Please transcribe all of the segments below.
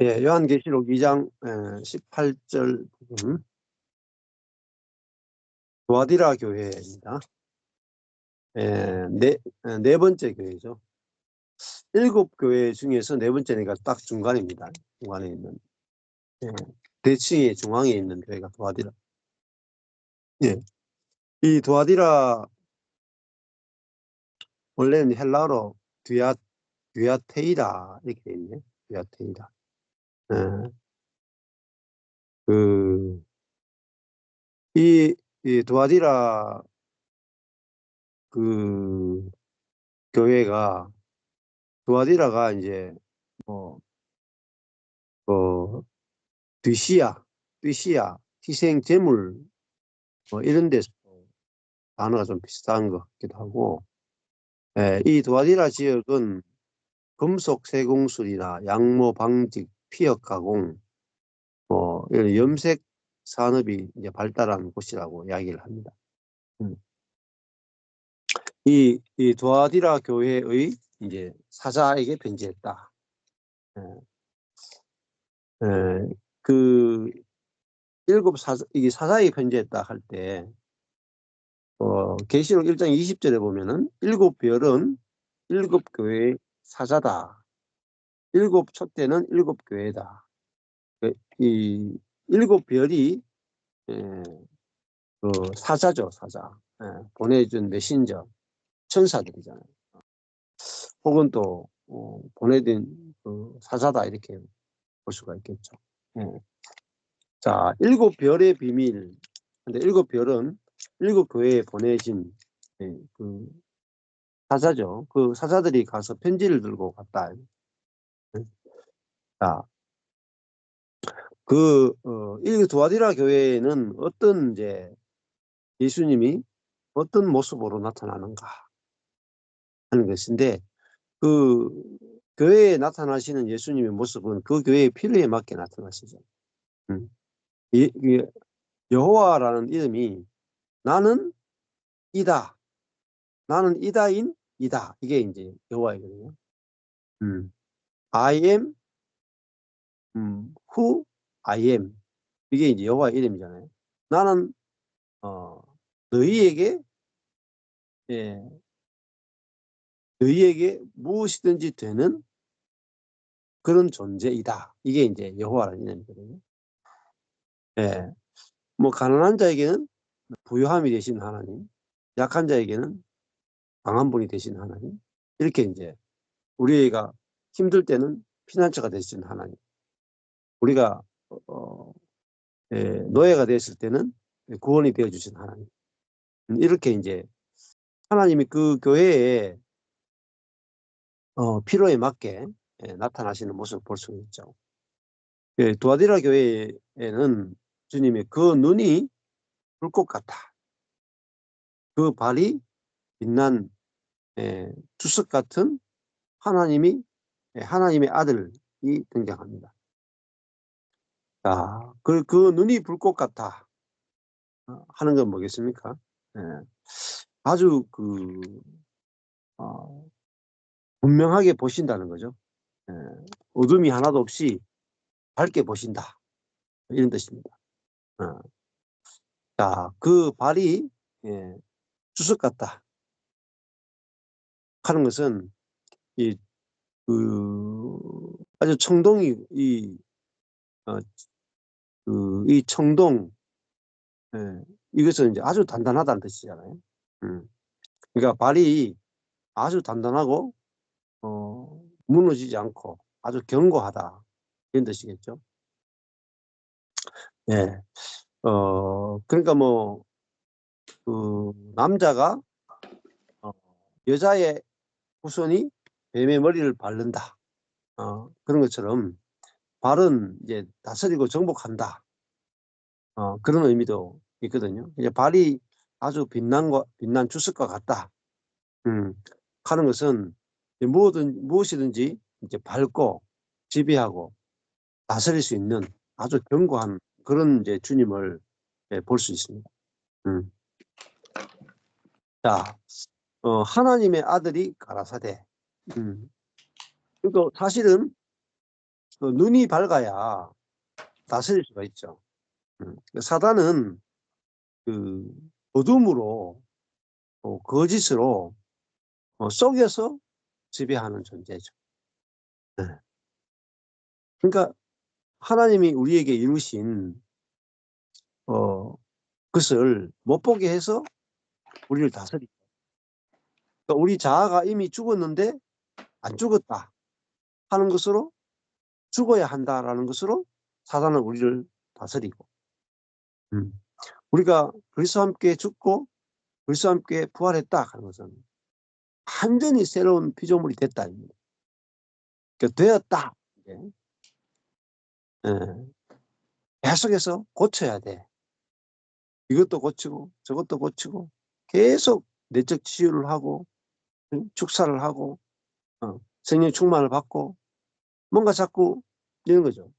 예, 요한계시록 2장 18절 부분, 두아디라 교회입니다. 네 번째 교회죠. 7교회 중에서 네 번째니까 딱 중간입니다. 중간에 있는, 대칭의 중앙에 있는 교회가 두아디라. 예, 이 두아디라 원래는 헬라어로 듀아테이라 이렇게 있네. 듀아테이라. 예, 그, 이 두아디라 그 교회가 두아디라가 이제 뭐 뒤시야, 희생 제물 뭐 이런 데서 단어가 좀 비슷한 것 같기도 하고, 이 두아디라 지역은 금속 세공술이나 양모 방직, 피혁 가공, 이런 염색 산업이 이제 발달한 곳이라고 이야기를 합니다. 이 두아디라 교회의 이제 사자에게 편지했다. 그 이게 사자에게 편지했다 할 때, 계시록 1장 20절에 보면은 7별은 7교회의 사자다. 7촛대는 7교회다. 이 7별이 사자죠, 사자. 보내준 메신저, 천사들이잖아요. 혹은 또 보내준 사자다 이렇게 볼 수가 있겠죠. 자, 7별의 비밀. 근데 7별은 7교회에 보내진 그 사자죠. 그 사자들이 가서 편지를 들고 갔다. 자, 이 두아디라 교회에는 어떤 이제 예수님이 어떤 모습으로 나타나는가 하는 것인데, 그 교회에 나타나시는 예수님의 모습은 그 교회의 필요에 맞게 나타나시죠. 여호와라는 이름이 나는 이다. 나는 이다인 이다. 이게 이제 여호와이거든요. I am who I am. 이게 이제 여호와의 이름이잖아요. 나는 너희에게 무엇이든지 되는 그런 존재이다. 이게 이제 여호와라는 이름이거든요. 뭐 가난한 자에게는 부유함이 되신 하나님, 약한 자에게는 강한 분이 되신 하나님, 이렇게 이제 우리가 힘들 때는 피난처가 되신 하나님, 우리가 노예가 됐을 때는 구원이 되어 주신 하나님, 이렇게 이제 하나님이 그 교회에 필요에 맞게 나타나시는 모습을 볼 수 있죠. 두아디라 교회에는 주님의 그 눈이 불꽃 같아. 그 발이 빛난 주석 같은 하나님의 아들이 등장합니다. 자, 그 눈이 불꽃 같아 하는 건 뭐겠습니까? 아주 분명하게 보신다는 거죠. 어둠이 하나도 없이 밝게 보신다. 이런 뜻입니다. 자, 그 발이 주석 같다 하는 것은 아주 청동이 이 청동 이것은 이제 아주 단단하다는 뜻이잖아요. 그러니까 발이 아주 단단하고 무너지지 않고 아주 견고하다 이런 뜻이겠죠. 그러니까 뭐 남자가 여자의 후손이 뱀의 머리를 밟는다. 그런 것처럼 발은 이제 다스리고 정복한다. 그런 의미도 있거든요. 이제 발이 아주 빛난 주석과 같다. 하는 것은 무엇이든지 이제 밟고 지배하고 다스릴 수 있는 아주 견고한 그런 이제 주님을 볼 수 있습니다. 자, 하나님의 아들이 가라사대. 그러니까 사실은 눈이 밝아야 다스릴 수가 있죠. 사단은 그 어둠으로 거짓으로 속여서 지배하는 존재죠. 네. 그러니까 하나님이 우리에게 이루신 그것을 못 보게 해서 우리를 다스리죠. 그러니까 우리 자아가 이미 죽었는데 안 죽었다 하는 것으로, 죽어야 한다라는 것으로 사단은 우리를 다스리고, 우리가 그리스도와 함께 죽고 그리스도와 함께 부활했다 하는 것은 완전히 새로운 피조물이 됐다. 그러니까 되었다. 계속해서 고쳐야 돼. 이것도 고치고 저것도 고치고 계속 내적 치유를 하고 축사를 하고 성령 충만을 받고 뭔가 자꾸 이런 거죠.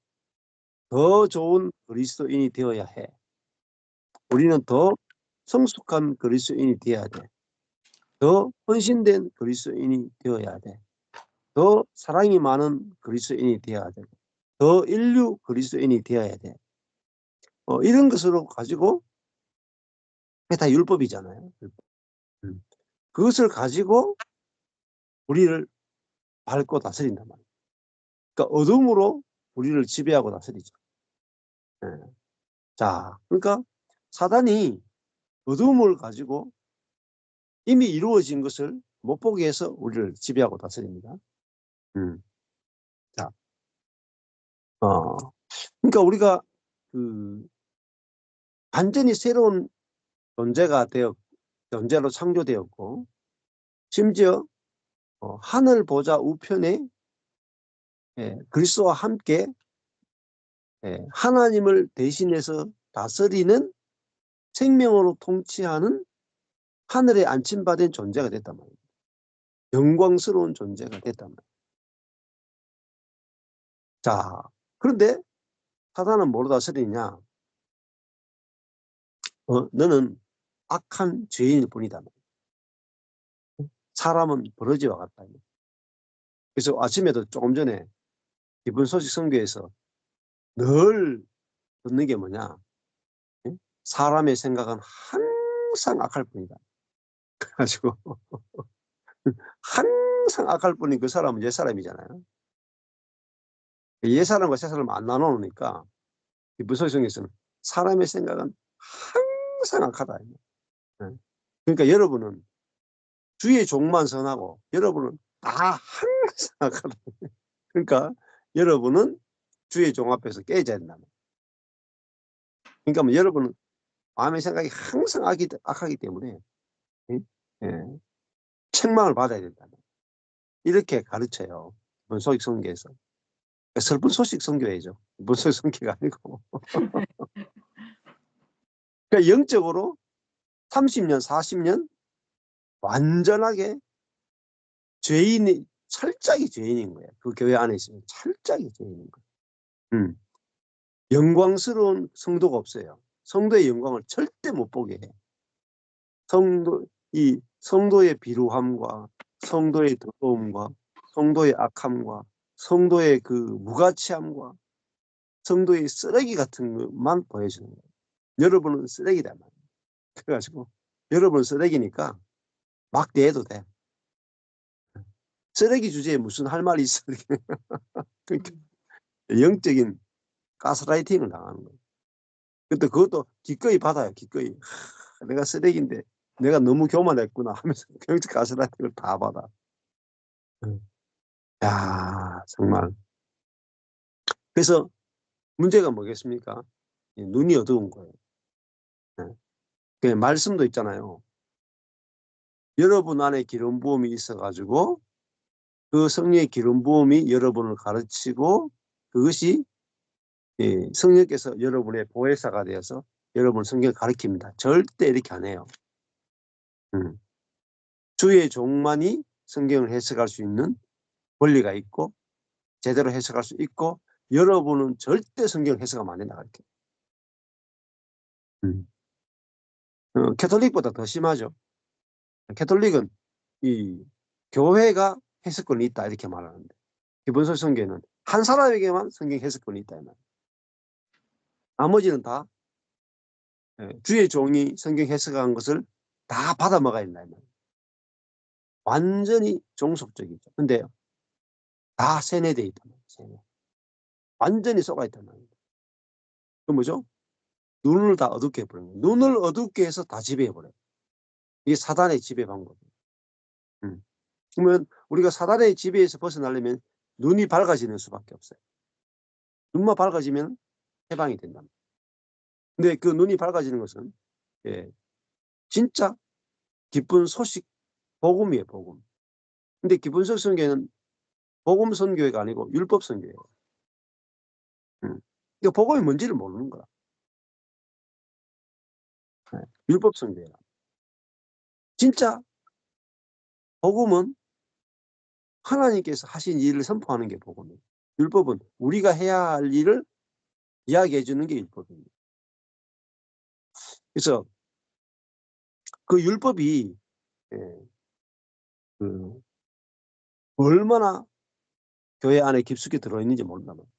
더 좋은 그리스도인이 되어야 해. 우리는 더 성숙한 그리스도인이 되어야 돼. 더 헌신된 그리스도인이 되어야 돼. 더 사랑이 많은 그리스도인이 되어야 돼. 더 인류 그리스도인이 되어야 돼. 이런 것으로 가지고, 그게 다 율법이잖아요. 그것을 가지고 우리를 밟고 다스린단 말이에요. 그러니까 어둠으로 우리를 지배하고 다스리죠. 네. 자, 그러니까 사단이 어둠을 가지고 이미 이루어진 것을 못 보게 해서 우리를 지배하고 다스립니다. 자, 그러니까 우리가 완전히 새로운 존재로 창조되었고, 심지어 하늘 보좌 우편에 그리스도와 함께 하나님을 대신해서 다스리는 생명으로 통치하는 하늘에 안침받은 존재가 됐단 말이에요. 영광스러운 존재가 됐단 말이에요. 자, 그런데 사단은 뭐로 다스리냐? 너는 악한 죄인일 뿐이다. 사람은 버러지와 같다. 그래서 아침에도 조금 전에 기쁜 소식 선교에서 늘 듣는 게 뭐냐? 사람의 생각은 항상 악할 뿐이다. 그래가지고 항상 악할 뿐인 그 사람은 옛사람이잖아요. 옛사람과 새사람 안 나눠놓으니까 기쁜 소식 선교에서는 사람의 생각은 항상 악하다. 그러니까 여러분은 주의 종만 선하고 여러분은 다 항상 악하다. 그러니까 여러분은 주의 종 앞에서 깨져야 된다. 그러니까 뭐 여러분은 마음의 생각이 항상 악하기 때문에 책망을 받아야 된다. 이렇게 가르쳐요. 소식 선교에서. 슬픈 소식 선교회죠. 소식 선교가 아니고. 그러니까 영적으로 30년, 40년 완전하게 철저하게 죄인인 거예요. 그 교회 안에 있으면 철저하게 죄인인 거예요. 영광스러운 성도가 없어요. 성도의 영광을 절대 못 보게 해. 성도의 비루함과 성도의 더러움과 성도의 악함과 성도의 그 무가치함과 성도의 쓰레기 같은 것만 보여주는 거예요. 여러분은 쓰레기다 말이에요. 그래가지고 여러분은 쓰레기니까 막 대해도 돼. 쓰레기 주제에 무슨 할 말이 있어. 그러니까 영적인 가스라이팅을 당하는 거예요. 근데 그것도 기꺼이 받아요. 기꺼이. 내가 쓰레기인데 내가 너무 교만했구나 하면서 영적 가스라이팅을 다 받아. 야, 정말. 그래서 문제가 뭐겠습니까? 눈이 어두운 거예요. 그 말씀도 있잖아요. 여러분 안에 기름 부음이 있어가지고 그 성령의 기름 부음이 여러분을 가르치고 그것이 성령께서 여러분의 보혜사가 되어서 여러분 성경을 가르칩니다. 절대 이렇게 안 해요. 주의 종만이 성경을 해석할 수 있는 권리가 있고 제대로 해석할 수 있고 여러분은 절대 성경을 해석하면 안 된다. 이렇게. 캐톨릭보다 더 심하죠. 캐톨릭은 이 교회가 해석권이 있다 이렇게 말하는데 기본소 성경은 한 사람에게만 성경 해석권이 있다 이 말이에요. 나머지는 다 주의 종이 성경 해석한 것을 다 받아 먹어야 된다 이 말이에요. 완전히 종속적이죠. 근데 다 세뇌되어 있단 말이에요. 세뇌. 완전히 속아 있단 말이에요. 그 뭐죠? 눈을 다 어둡게 해버려요. 눈을 어둡게 해서 다 지배해버려요. 이게 사단의 지배 방법이에요. 그러면 우리가 사단의 지배에서 벗어나려면 눈이 밝아지는 수밖에 없어요. 눈만 밝아지면 해방이 된다. 근데 그 눈이 밝아지는 것은 진짜 기쁜 소식, 복음이에요. 복음. 근데 기쁜 소식 선교회는 복음 선교회가 아니고 율법 선교회예요. 그러니까 복음이 뭔지를 모르는 거야. 율법 선교회라. 진짜 복음은 하나님께서 하신 일을 선포하는 게 복음이에요. 율법은 우리가 해야 할 일을 이야기해 주는 게 율법입니다. 그래서 그 율법이 얼마나 교회 안에 깊숙이 들어있는지 모른다 말이에요.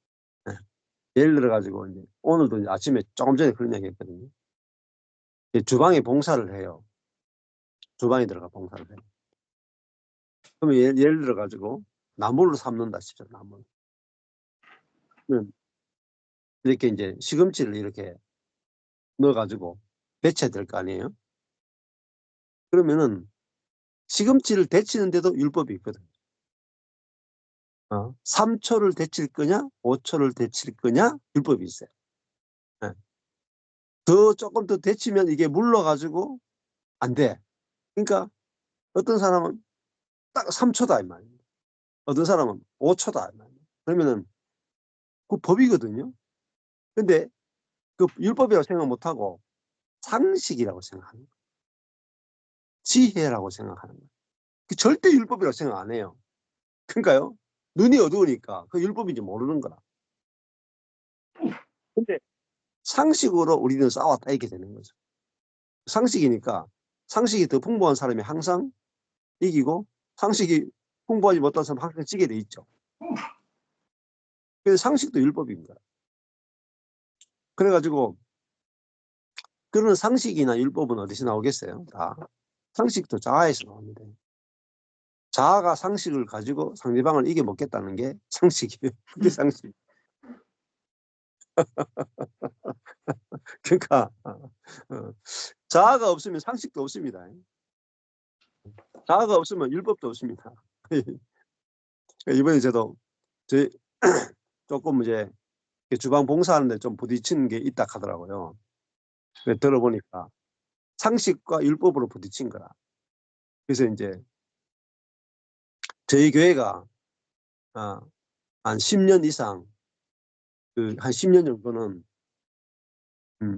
예를 들어가지고 이제 오늘도 이제 아침에 조금 전에 그런 이야기 했거든요. 주방에 봉사를 해요. 주방에 들어가 봉사를 해요. 그러면 예를 들어가지고 나물을 삶는다 싶죠. 나물. 이렇게 이제 시금치를 이렇게 넣어가지고 데쳐야 될 거 아니에요. 그러면은 시금치를 데치는데도 율법이 있거든. 3초를 데칠 거냐 5초를 데칠 거냐 율법이 있어요. 조금 더 데치면 이게 물러가지고 안 돼. 그러니까 어떤 사람은 딱 3초다 이 말이에요. 어떤 사람은 5초다 이 말이에요. 그러면은 그 법이거든요. 근데 그 율법이라고 생각 못하고 상식이라고 생각하는 거예요. 지혜라고 생각하는 거예요. 그 절대 율법이라고 생각 안 해요. 그러니까요. 눈이 어두우니까 그 율법인지 모르는 거라. 근데 상식으로 우리는 싸웠다 이렇게 되는 거죠. 상식이니까 상식이 더 풍부한 사람이 항상 이기고 상식이 풍부하지 못한 사람은 항상 지게 돼 있죠. 그래서 상식도 율법입니다. 그래가지고 그런 상식이나 율법은 어디서 나오겠어요? 다 상식도 자아에서 나옵니다. 자아가 상식을 가지고 상대방을 이겨먹겠다는 게 상식이에요. 그게 상식. 그러니까 자아가 없으면 상식도 없습니다. 자아가 없으면 율법도 없습니다. 이번에 저도 조금 이제 주방 봉사하는데 좀 부딪히는 게 있다 하더라고요. 들어보니까 상식과 율법으로 부딪힌 거라. 그래서 이제 저희 교회가 한 10년 이상 한 10년 정도는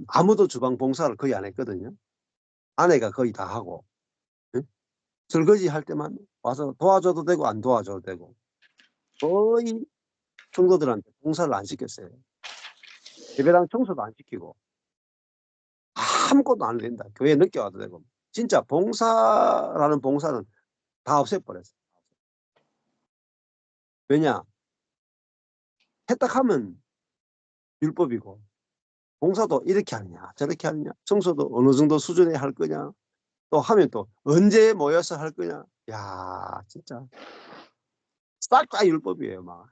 아무도 주방 봉사를 거의 안 했거든요. 아내가 거의 다 하고 설거지 할 때만 와서 도와줘도 되고 안 도와줘도 되고 거의 성도들한테 봉사를 안 시켰어요. 예배당 청소도 안 시키고 아무것도 안 된다. 교회 늦게 와도 되고 진짜 봉사라는 봉사는 다 없애버렸어요. 왜냐? 했다 하면 율법이고 봉사도 이렇게 하느냐 저렇게 하느냐 청소도 어느 정도 수준에 할 거냐 또 하면 또 언제 모여서 할 거냐. 야 진짜 싹 다 율법이에요. 막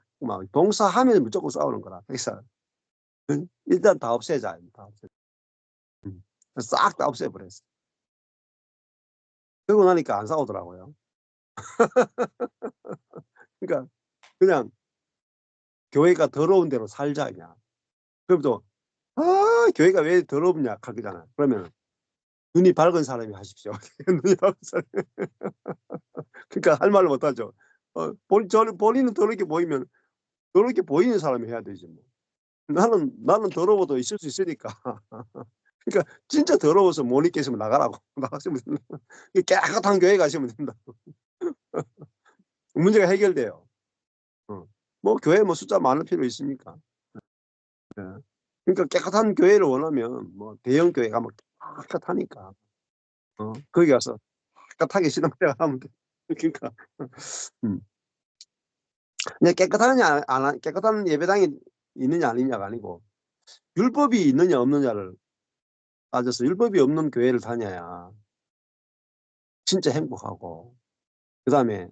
봉사하면 무조건 싸우는 거라. 그래서 일단 다 없애자. 싹 다 없애버렸어. 그러고 나니까 안 싸우더라고요. 그러니까 그냥 교회가 더러운 대로 살자 그냥. 그럼 또 교회가 왜 더럽냐 하잖아. 그러면 눈이 밝은 사람이 하십시오. 눈이 밝은 사람이. 그러니까 할 말을 못하죠. 본인은 더럽게 보이면 더럽게 보이는 사람이 해야 되지 뭐. 나는 더러워도 있을 수 있으니까. 그러니까 진짜 더러워서 못 있겠으면 나가라고. 나가시면 깨끗한 교회 가시면 된다. 문제가 해결돼요. 뭐 교회 뭐 숫자 많을 필요 있습니까? 네. 그러니까 깨끗한 교회를 원하면 뭐 대형 교회 가면 깨끗하니까 거기 가서 깨끗하게 신앙생활 하면 돼. 그러니까 근데 깨끗하냐, 깨끗한 예배당이 있느냐 아니냐가 아니고, 율법이 있느냐 없느냐를 따져서 율법이 없는 교회를 다녀야 진짜 행복하고, 그 다음에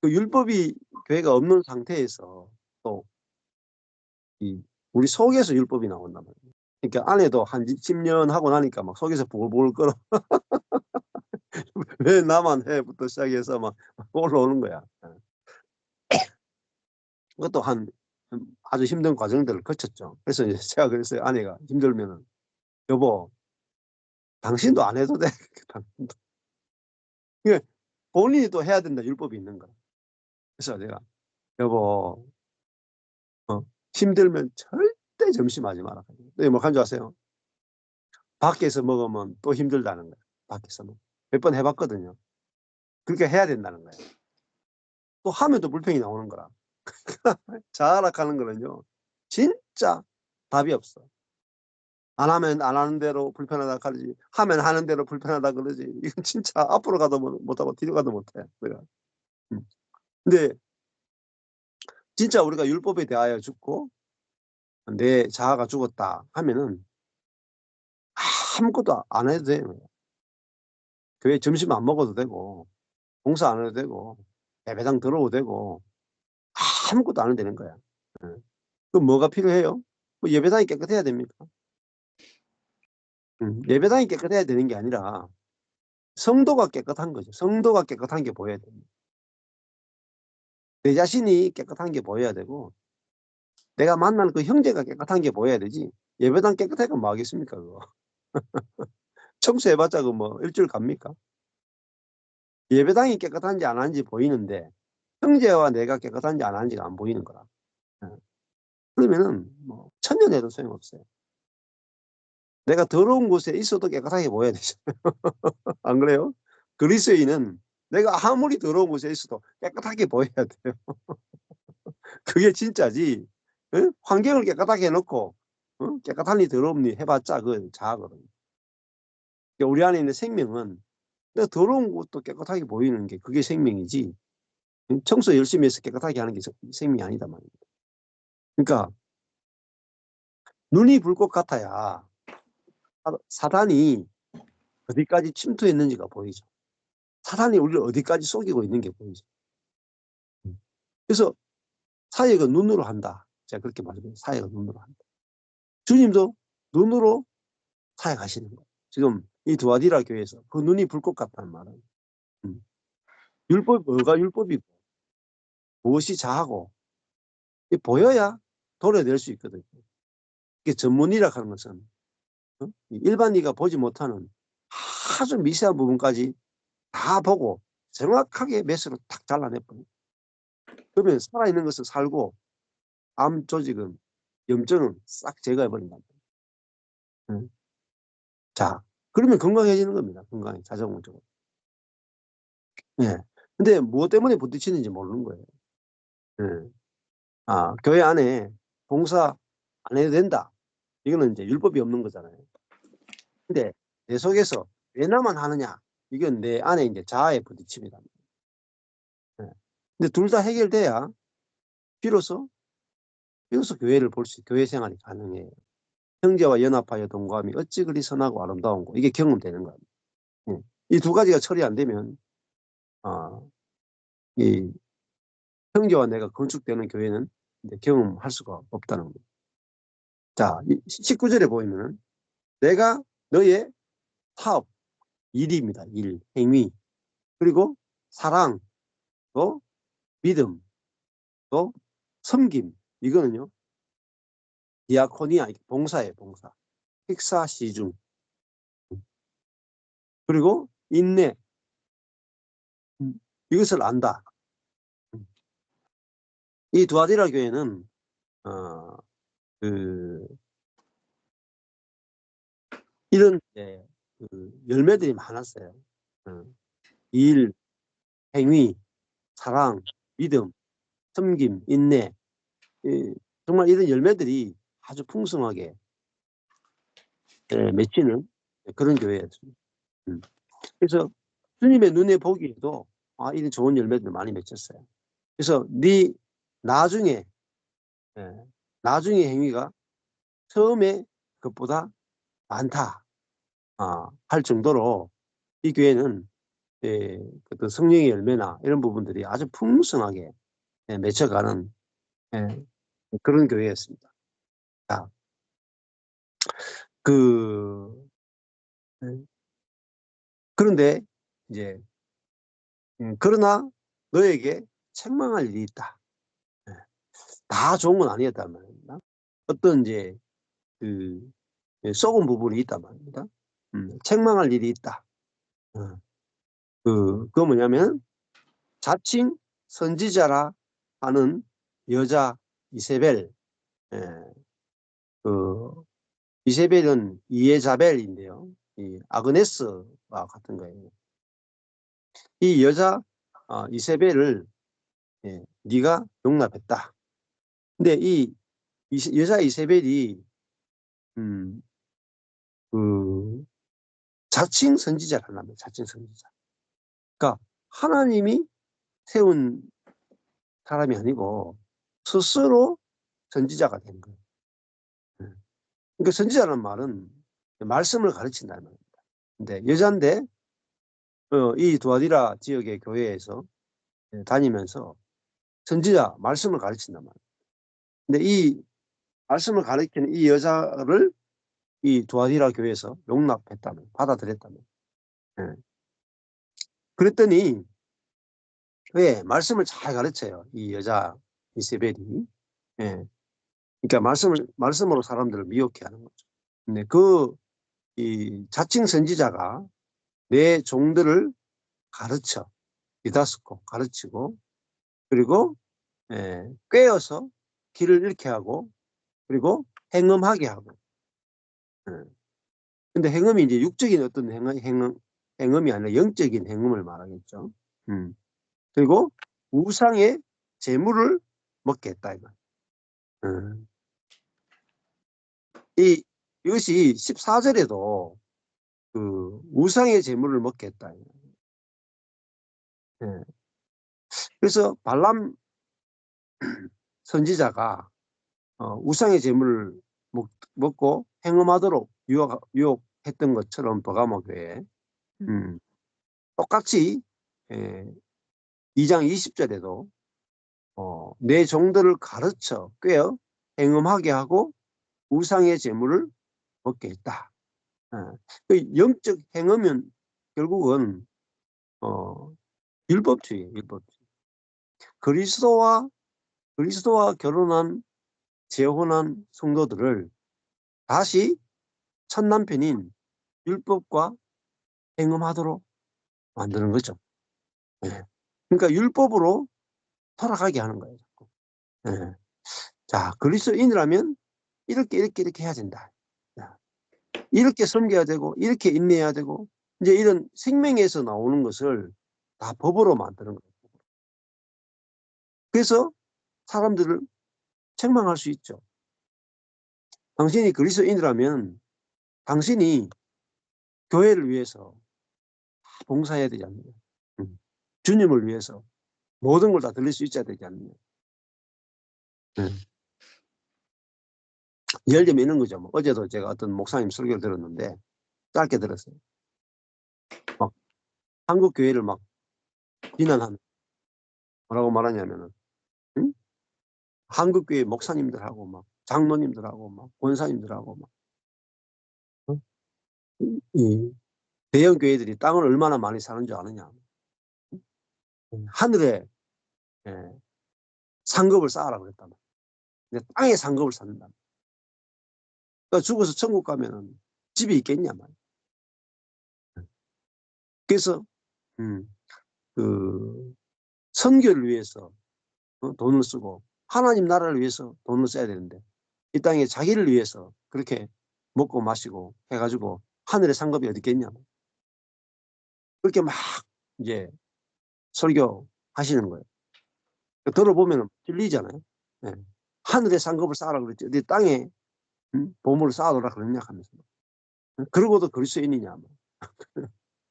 그 율법이 교회가 없는 상태에서 또 우리 속에서 율법이 나온단 말이에요. 그러니까 안에도 한 10년 하고 나니까 막 속에서 보글보글 끓어. 왜 나만 해부터 시작해서 막 올라오는 거야. 그것도 아주 힘든 과정들을 거쳤죠. 그래서 이제 제가 그랬어요. 아내가 힘들면은, 여보, 당신도 안 해도 돼. 당신도. 그러니까 본인이 또 해야 된다. 율법이 있는 거야. 그래서 내가, 여보, 힘들면 절대 점심하지 마라. 네, 뭐한 줄 아세요? 밖에서 먹으면 또 힘들다는 거야. 밖에서 몇 번 해봤거든요. 그렇게 해야 된다는 거예요. 또 하면 또 불평이 나오는 거라. 자락하는 거는요, 진짜 답이 없어. 안 하면 안 하는 대로 불편하다 그러지, 하면 하는 대로 불편하다 그러지. 이건 진짜 앞으로 가도 못하고 뒤로 가도 못해. 내가. 근데 진짜 우리가 율법에 대하여 죽고 내 자아가 죽었다 하면은 아무것도 안 해도 돼요. 교회 점심 안 먹어도 되고, 봉사 안 해도 되고, 예배당 들어오도 되고, 아무것도 안 해도 되는 거야. 그럼 뭐가 필요해요? 뭐 예배당이 깨끗해야 됩니까? 예배당이 깨끗해야 되는 게 아니라 성도가 깨끗한 거죠. 성도가 깨끗한 게 보여야 됩니다. 내 자신이 깨끗한 게 보여야 되고, 내가 만난 그 형제가 깨끗한 게 보여야 되지. 예배당 깨끗하니까 뭐 하겠습니까, 그거. 청소해봤자 그 뭐 일주일 갑니까? 예배당이 깨끗한지 안 하는지 보이는데, 형제와 내가 깨끗한지 안 하는지가 안 보이는 거라. 그러면은 뭐 천년해도 소용없어요. 내가 더러운 곳에 있어도 깨끗하게 보여야 되죠. 안 그래요? 그리스도인은 내가 아무리 더러운 곳에 있어도 깨끗하게 보여야 돼요. 그게 진짜지. 응? 환경을 깨끗하게 해놓고 깨끗하니 더럽니 해봤자 그 자아거든요. 그러니까 우리 안에 있는 생명은 내가 더러운 곳도 깨끗하게 보이는 게 그게 생명이지, 청소 열심히 해서 깨끗하게 하는 게 생명이 아니다 말입니다. 그러니까 눈이 불 것 같아야 사단이 어디까지 침투했는지가 보이죠. 사단이 우리를 어디까지 속이고 있는 게 보이죠. 그래서 사역은 눈으로 한다. 제가 그렇게 말해요. 사역은 눈으로 한다. 주님도 눈으로 사역하시는 거예요. 지금 이 두아디라 교회에서 그 눈이 불 것 같다는 말은, 뭐가 율법이고 무엇이 자하고 보여야 도려낼 수 있거든요. 이게 전문이라 하는 것은 일반인가 보지 못하는 아주 미세한 부분까지 다 보고 정확하게 메스로 탁 잘라내버려요. 그러면 살아있는 것을 살고 암 조직은, 염증은 싹 제거해버린다. 자, 그러면 건강해지는 겁니다. 건강이 자동적으로. 예. 근데 무엇 때문에 부딪히는지 모르는 거예요. 예. 교회 안에 봉사 안 해도 된다. 이거는 이제 율법이 없는 거잖아요. 근데 내 속에서 왜 나만 하느냐? 이건 내 안에 이제 자아의 부딪힘이다. 예. 근데 둘 다 해결돼야 비로소 교회를 교회 생활이 가능해요. 형제와 연합하여 동거함이 어찌 그리 선하고 아름다운고, 이게 경험되는 거예요. 이 두 가지가 처리 안 되면, 이 형제와 내가 건축되는 교회는 이제 경험할 수가 없다는 거예요. 자, 19절에 보이면은 내가 너의 사업, 일입니다. 일, 행위, 그리고 사랑, 또 믿음, 또 섬김. 이거는요, 디아코니아, 봉사예요, 봉사. 식사, 시중. 그리고 인내. 이것을 안다. 이 두아디라 교회는 어, 그 이런 열매들이 많았어요. 일, 행위, 사랑, 믿음, 섬김, 인내. 정말 이런 열매들이 아주 풍성하게 맺히는 그런 교회였습니다. 그래서 주님의 눈에 보기에도 이런 좋은 열매들 많이 맺혔어요. 그래서 네 나중에 나중에 행위가 처음에 그것보다 많다 할 정도로 이 교회는 어떤 성령의 열매나 이런 부분들이 아주 풍성하게 맺혀가는 그런 교회였습니다. 자, 그런데 이제 그러나 너에게 책망할 일이 있다. 다 좋은 건 아니었단 말입니다. 어떤 이제 썩은 부분이 있단 말입니다. 책망할 일이 있다. 그거 뭐냐면 자칭 선지자라 하는 여자 이세벨. 이세벨은 이에자벨인데요. 이 아그네스와 같은 거예요. 이 여자 이세벨을 네가 용납했다. 근데 이 여자 이세벨이 자칭 선지자라는 겁니다. 자칭 선지자. 그러니까 하나님이 세운 사람이 아니고 스스로 선지자가 된 거예요. 그러니까 선지자라는 말은 말씀을 가르친다는 말입니다. 근데 여자인데 이 두아디라 지역의 교회에서 다니면서 선지자 말씀을 가르친단 말이에요. 근데 이 말씀을 가르치는 이 여자를 이 두아디라 교회에서 용납했다면, 받아들였다면. 그랬더니 왜 말씀을 잘 가르쳐요. 이 여자 이세벨이. 그러니까 말씀으로 사람들을 미혹해 하는 거죠. 근데 이 자칭 선지자가 내 종들을 가르쳐, 디다스코 가르치고, 그리고 꿰어서 길을 잃게 하고, 그리고 행음하게 하고. 근데 행음이 이제 육적인 어떤 행음이 아니라 영적인 행음을 말하겠죠. 그리고 우상의 재물을 먹게 했다. 이것이 14절에도 우상의 재물을 먹게 했다. 그래서 발람 선지자가 우상의 재물을 먹고 행음하도록 유혹했던 것처럼 버가모 교회 똑같이 2장 20절에도 내 종들을 가르쳐 꿰어 행음하게 하고 우상의 재물을 먹게 했다. 그 영적 행음은 결국은 율법주의. 그리스도와 결혼한 재혼한 성도들을 다시 첫 남편인 율법과 행음하도록 만드는 거죠. 그러니까 율법으로 돌아가게 하는 거예요. 자, 그리스도인이라면 이렇게 해야 된다. 이렇게 섬겨야 되고 이렇게 인내해야 되고 이제 이런 생명에서 나오는 것을 다 법으로 만드는 거예요. 그래서 사람들을 책망할 수 있죠. 당신이 그리스도인이라면 당신이 교회를 위해서 봉사해야 되지 않느냐. 주님을 위해서 모든 걸 다 들릴 수 있어야 되지 않느냐. 예를 들면 이런 거죠. 어제도 제가 어떤 목사님 설교를 들었는데 짧게 들었어요. 막 한국 교회를 막 비난하는 뭐라고 말하냐면은 한국 교회 목사님들하고 막 장로님들하고 막 권사님들하고 막 이 대형 교회들이 땅을 얼마나 많이 사는 줄 아느냐. 하늘에 상급을 쌓아라 그랬단 말이야. 근데 땅에 상급을 쌓는다. 그러니까 죽어서 천국 가면은 집이 있겠냐 말이야. 그래서 선교를 위해서 돈을 쓰고 하나님 나라를 위해서 돈을 써야 되는데 이 땅에 자기를 위해서 그렇게 먹고 마시고 해가지고 하늘의 상급이 어디 있겠냐. 그렇게 막 이제 설교하시는 거예요. 들어보면 들리잖아요. 네. 하늘의 상급을 쌓아라 그랬지. 어디 땅에 보물을 쌓아놓으라 그러냐 하면서. 그러고도 그리스도인이냐.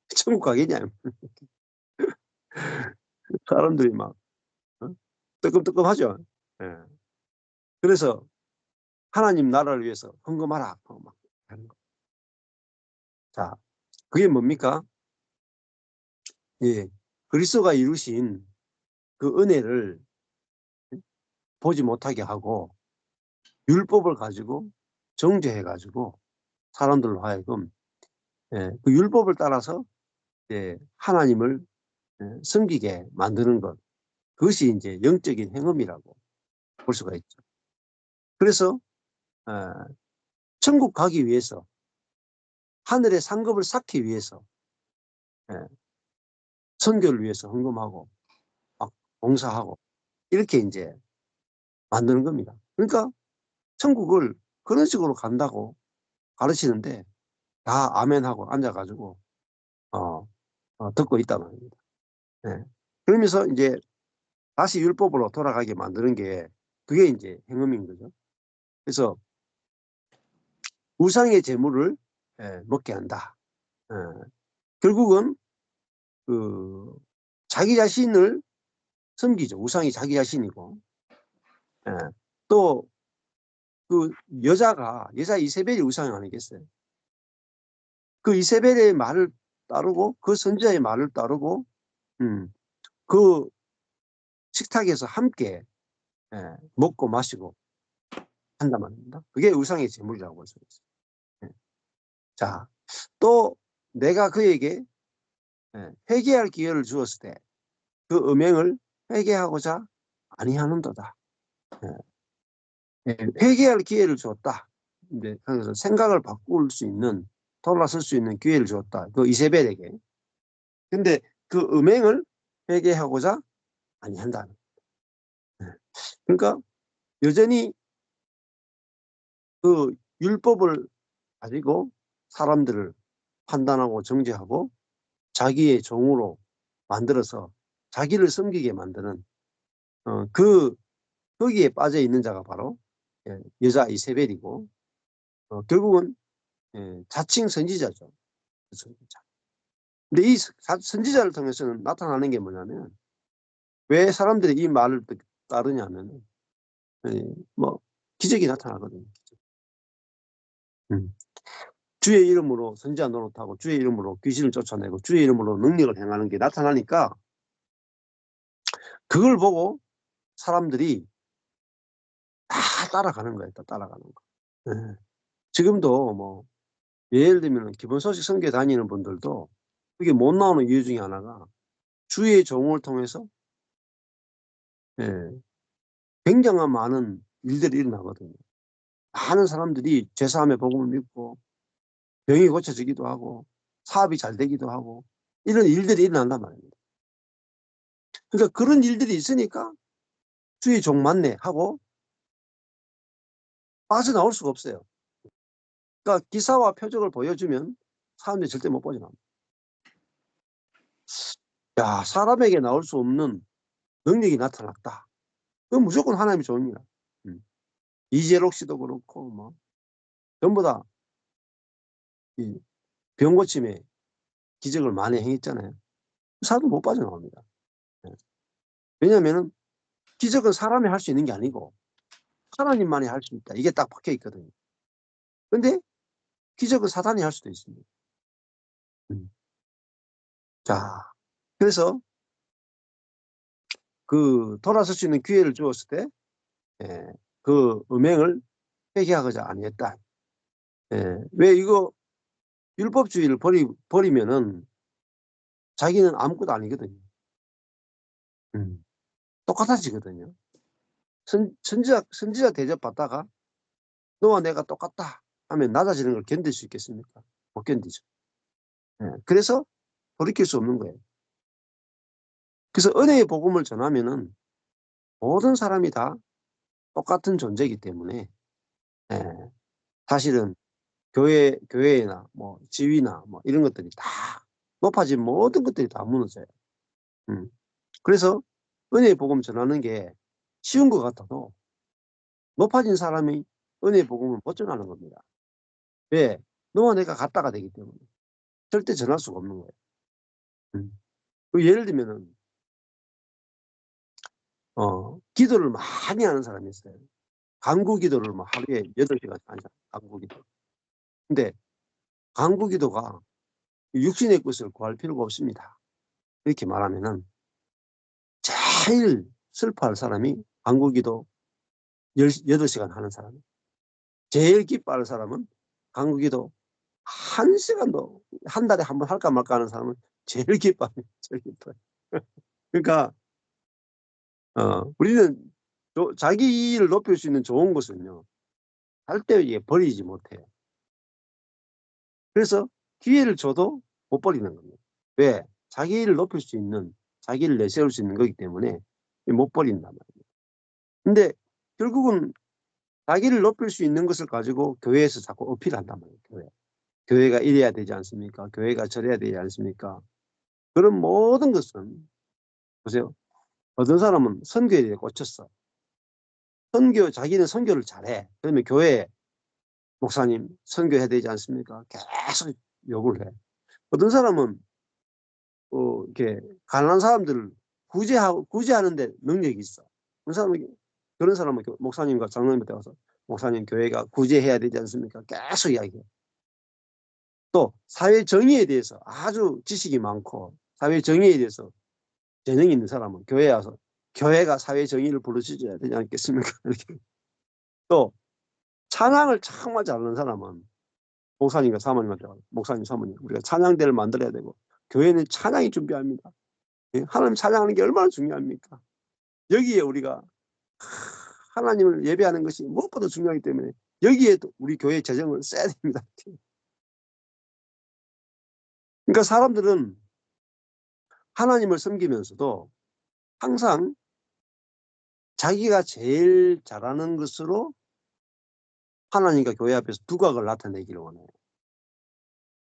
천국 가겠냐. 사람들이 막 뜨끔뜨끔하죠. 예. 그래서 하나님 나라를 위해서 헌금하라 하고 막 하는 거. 자, 그게 뭡니까? 예, 그리스도가 이루신 그 은혜를 보지 못하게 하고 율법을 가지고 정죄해 가지고 사람들로 하여금 그 율법을 따라서 하나님을 섬기게 만드는 것, 그것이 이제 영적인 행음이라고 볼 수가 있죠. 그래서 천국 가기 위해서, 하늘의 상급을 쌓기 위해서 선교를 위해서 헌금하고 막 봉사하고 이렇게 이제 만드는 겁니다. 그러니까 천국을 그런 식으로 간다고 가르치는데 다 아멘하고 앉아가지고 듣고 있단 말입니다. 그러면서 이제 다시 율법으로 돌아가게 만드는 게 그게 이제 행음인 거죠. 그래서 우상의 제물을 먹게 한다. 결국은 그 자기 자신을 섬기죠. 우상이 자기 자신이고 또 그 여자 이세벨이 우상이 아니겠어요. 그 이세벨의 말을 따르고 그 선지자의 말을 따르고 그 식탁에서 함께 먹고 마시고 한단 말입니다. 그게 우상의 제물이라고 볼 수 있어요. 자, 또 내가 그에게 회개할 기회를 주었을 때 그 음행을 회개하고자 아니하는도다. 회개할 기회를 주었다. 그래서 생각을 바꿀 수 있는, 돌아설 수 있는 기회를 주었다. 그 이세벨에게. 근데 그 음행을 회개하고자 아니한다는. 그러니까 여전히 그 율법을 가지고 사람들을 판단하고 정죄하고 자기의 종으로 만들어서 자기를 섬기게 만드는 거기에 빠져 있는 자가 바로 여자 이세벨이고 결국은 자칭 선지자죠. 선지자. 근데 이 선지자를 통해서는 나타나는 게 뭐냐면 왜 사람들이 이 말을 따르냐면 뭐 기적이 나타나거든요. 주의 이름으로 선지자 노릇하고 주의 이름으로 귀신을 쫓아내고 주의 이름으로 능력을 행하는 게 나타나니까 그걸 보고 사람들이 다 따라가는 거예요. 다 따라가는 거. 지금도 뭐 예를 들면 기본소식 선교에 다니는 분들도 그게 못 나오는 이유 중에 하나가 주의 종을 통해서 굉장한 많은 일들이 일어나거든요. 많은 사람들이 죄사함의 복음을 믿고 병이 고쳐지기도 하고 사업이 잘 되기도 하고 이런 일들이 일어난단 말입니다. 그러니까 그런 일들이 있으니까 주의 종 맞네 하고 빠져나올 수가 없어요. 그러니까 기사와 표적을 보여주면 사람들이 절대 못 빠져나옵니다. 야, 사람에게 나올 수 없는 능력이 나타났다. 그건 무조건 하나님이 좋습니다. 이재록 씨도 그렇고 뭐 전부 다 병 고침에 기적을 많이 행했잖아요. 사도 못 빠져나옵니다. 왜냐하면 기적은 사람이 할 수 있는 게 아니고 하나님만이 할 수 있다. 이게 딱 박혀 있거든요. 근데 기적은 사단이 할 수도 있습니다. 자, 그래서 그 돌아설 수 있는 기회를 주었을 때 그 음행을 회개하고자 아니했다. 왜 이거 율법주의를 버리면은 자기는 아무것도 아니거든요. 똑같아지거든요. 선지자 대접 받다가 너와 내가 똑같다 하면 낮아지는 걸 견딜 수 있겠습니까? 못 견디죠. 그래서 돌이킬 수 없는 거예요. 그래서 은혜의 복음을 전하면은 모든 사람이 다 똑같은 존재이기 때문에 사실은 교회나 뭐 지위나 뭐 이런 것들이 다 높아진 모든 것들이 다 무너져요. 그래서 은혜의 복음 전하는 게 쉬운 것 같아도 높아진 사람이 은혜의 복음을 못 전하는 겁니다. 왜? 너와 내가 같다가 되기 때문에 절대 전할 수가 없는 거예요. 예를 들면은 기도를 많이 하는 사람이 있어요. 간구 기도를 뭐 하루에 8시간 하는 사람, 간구 기도. 근데 간구 기도가 육신의 것을 구할 필요가 없습니다. 이렇게 말하면은 제일 슬퍼할 사람이 간구 기도 8시간 하는 사람. 제일 기뻐할 사람은 간구 기도 1시간도 한 달에 한 번 할까 말까 하는 사람은 제일 기뻐합니다. 제일 기뻐요. 그러니까 우리는 자기 일을 높일 수 있는 좋은 것은요, 절대 버리지 못해요. 그래서 기회를 줘도 못 버리는 겁니다. 왜? 자기 일을 높일 수 있는, 자기를 내세울 수 있는 거기 때문에 못 버린단 말이에요. 근데 결국은 자기를 높일 수 있는 것을 가지고 교회에서 자꾸 어필한단 말이에요. 교회가 이래야 되지 않습니까? 교회가 저래야 되지 않습니까? 그런 모든 것은, 보세요. 어떤 사람은 선교에 꽂혔어. 자기는 선교를 잘해. 그러면 교회에 목사님 선교해야 되지 않습니까? 계속 요구를 해. 어떤 사람은 이렇게 가난한 사람들을 구제하는데 능력이 있어. 그런 사람은 목사님과 장로님한테 와서 목사님 교회가 구제해야 되지 않습니까? 계속 이야기해. 또 사회 정의에 대해서 아주 지식이 많고 사회 정의에 대해서 재능이 있는 사람은 교회에 와서 교회가 사회 정의를 부르짖어야 되지 않겠습니까? 이렇게. 또 찬양을 정말 잘하는 사람은 목사님과 사모님한테 와서 목사님 사모님 우리가 찬양대를 만들어야 되고 교회는 찬양이 준비합니다. 하나님 찬양하는 게 얼마나 중요합니까? 여기에 우리가 하나님을 예배하는 것이 무엇보다 중요하기 때문에 여기에도 우리 교회 재정을 써야 됩니다. 그러니까 사람들은 하나님을 섬기면서도 항상 자기가 제일 잘하는 것으로 하나님과 교회 앞에서 두각을 나타내기를 원해요.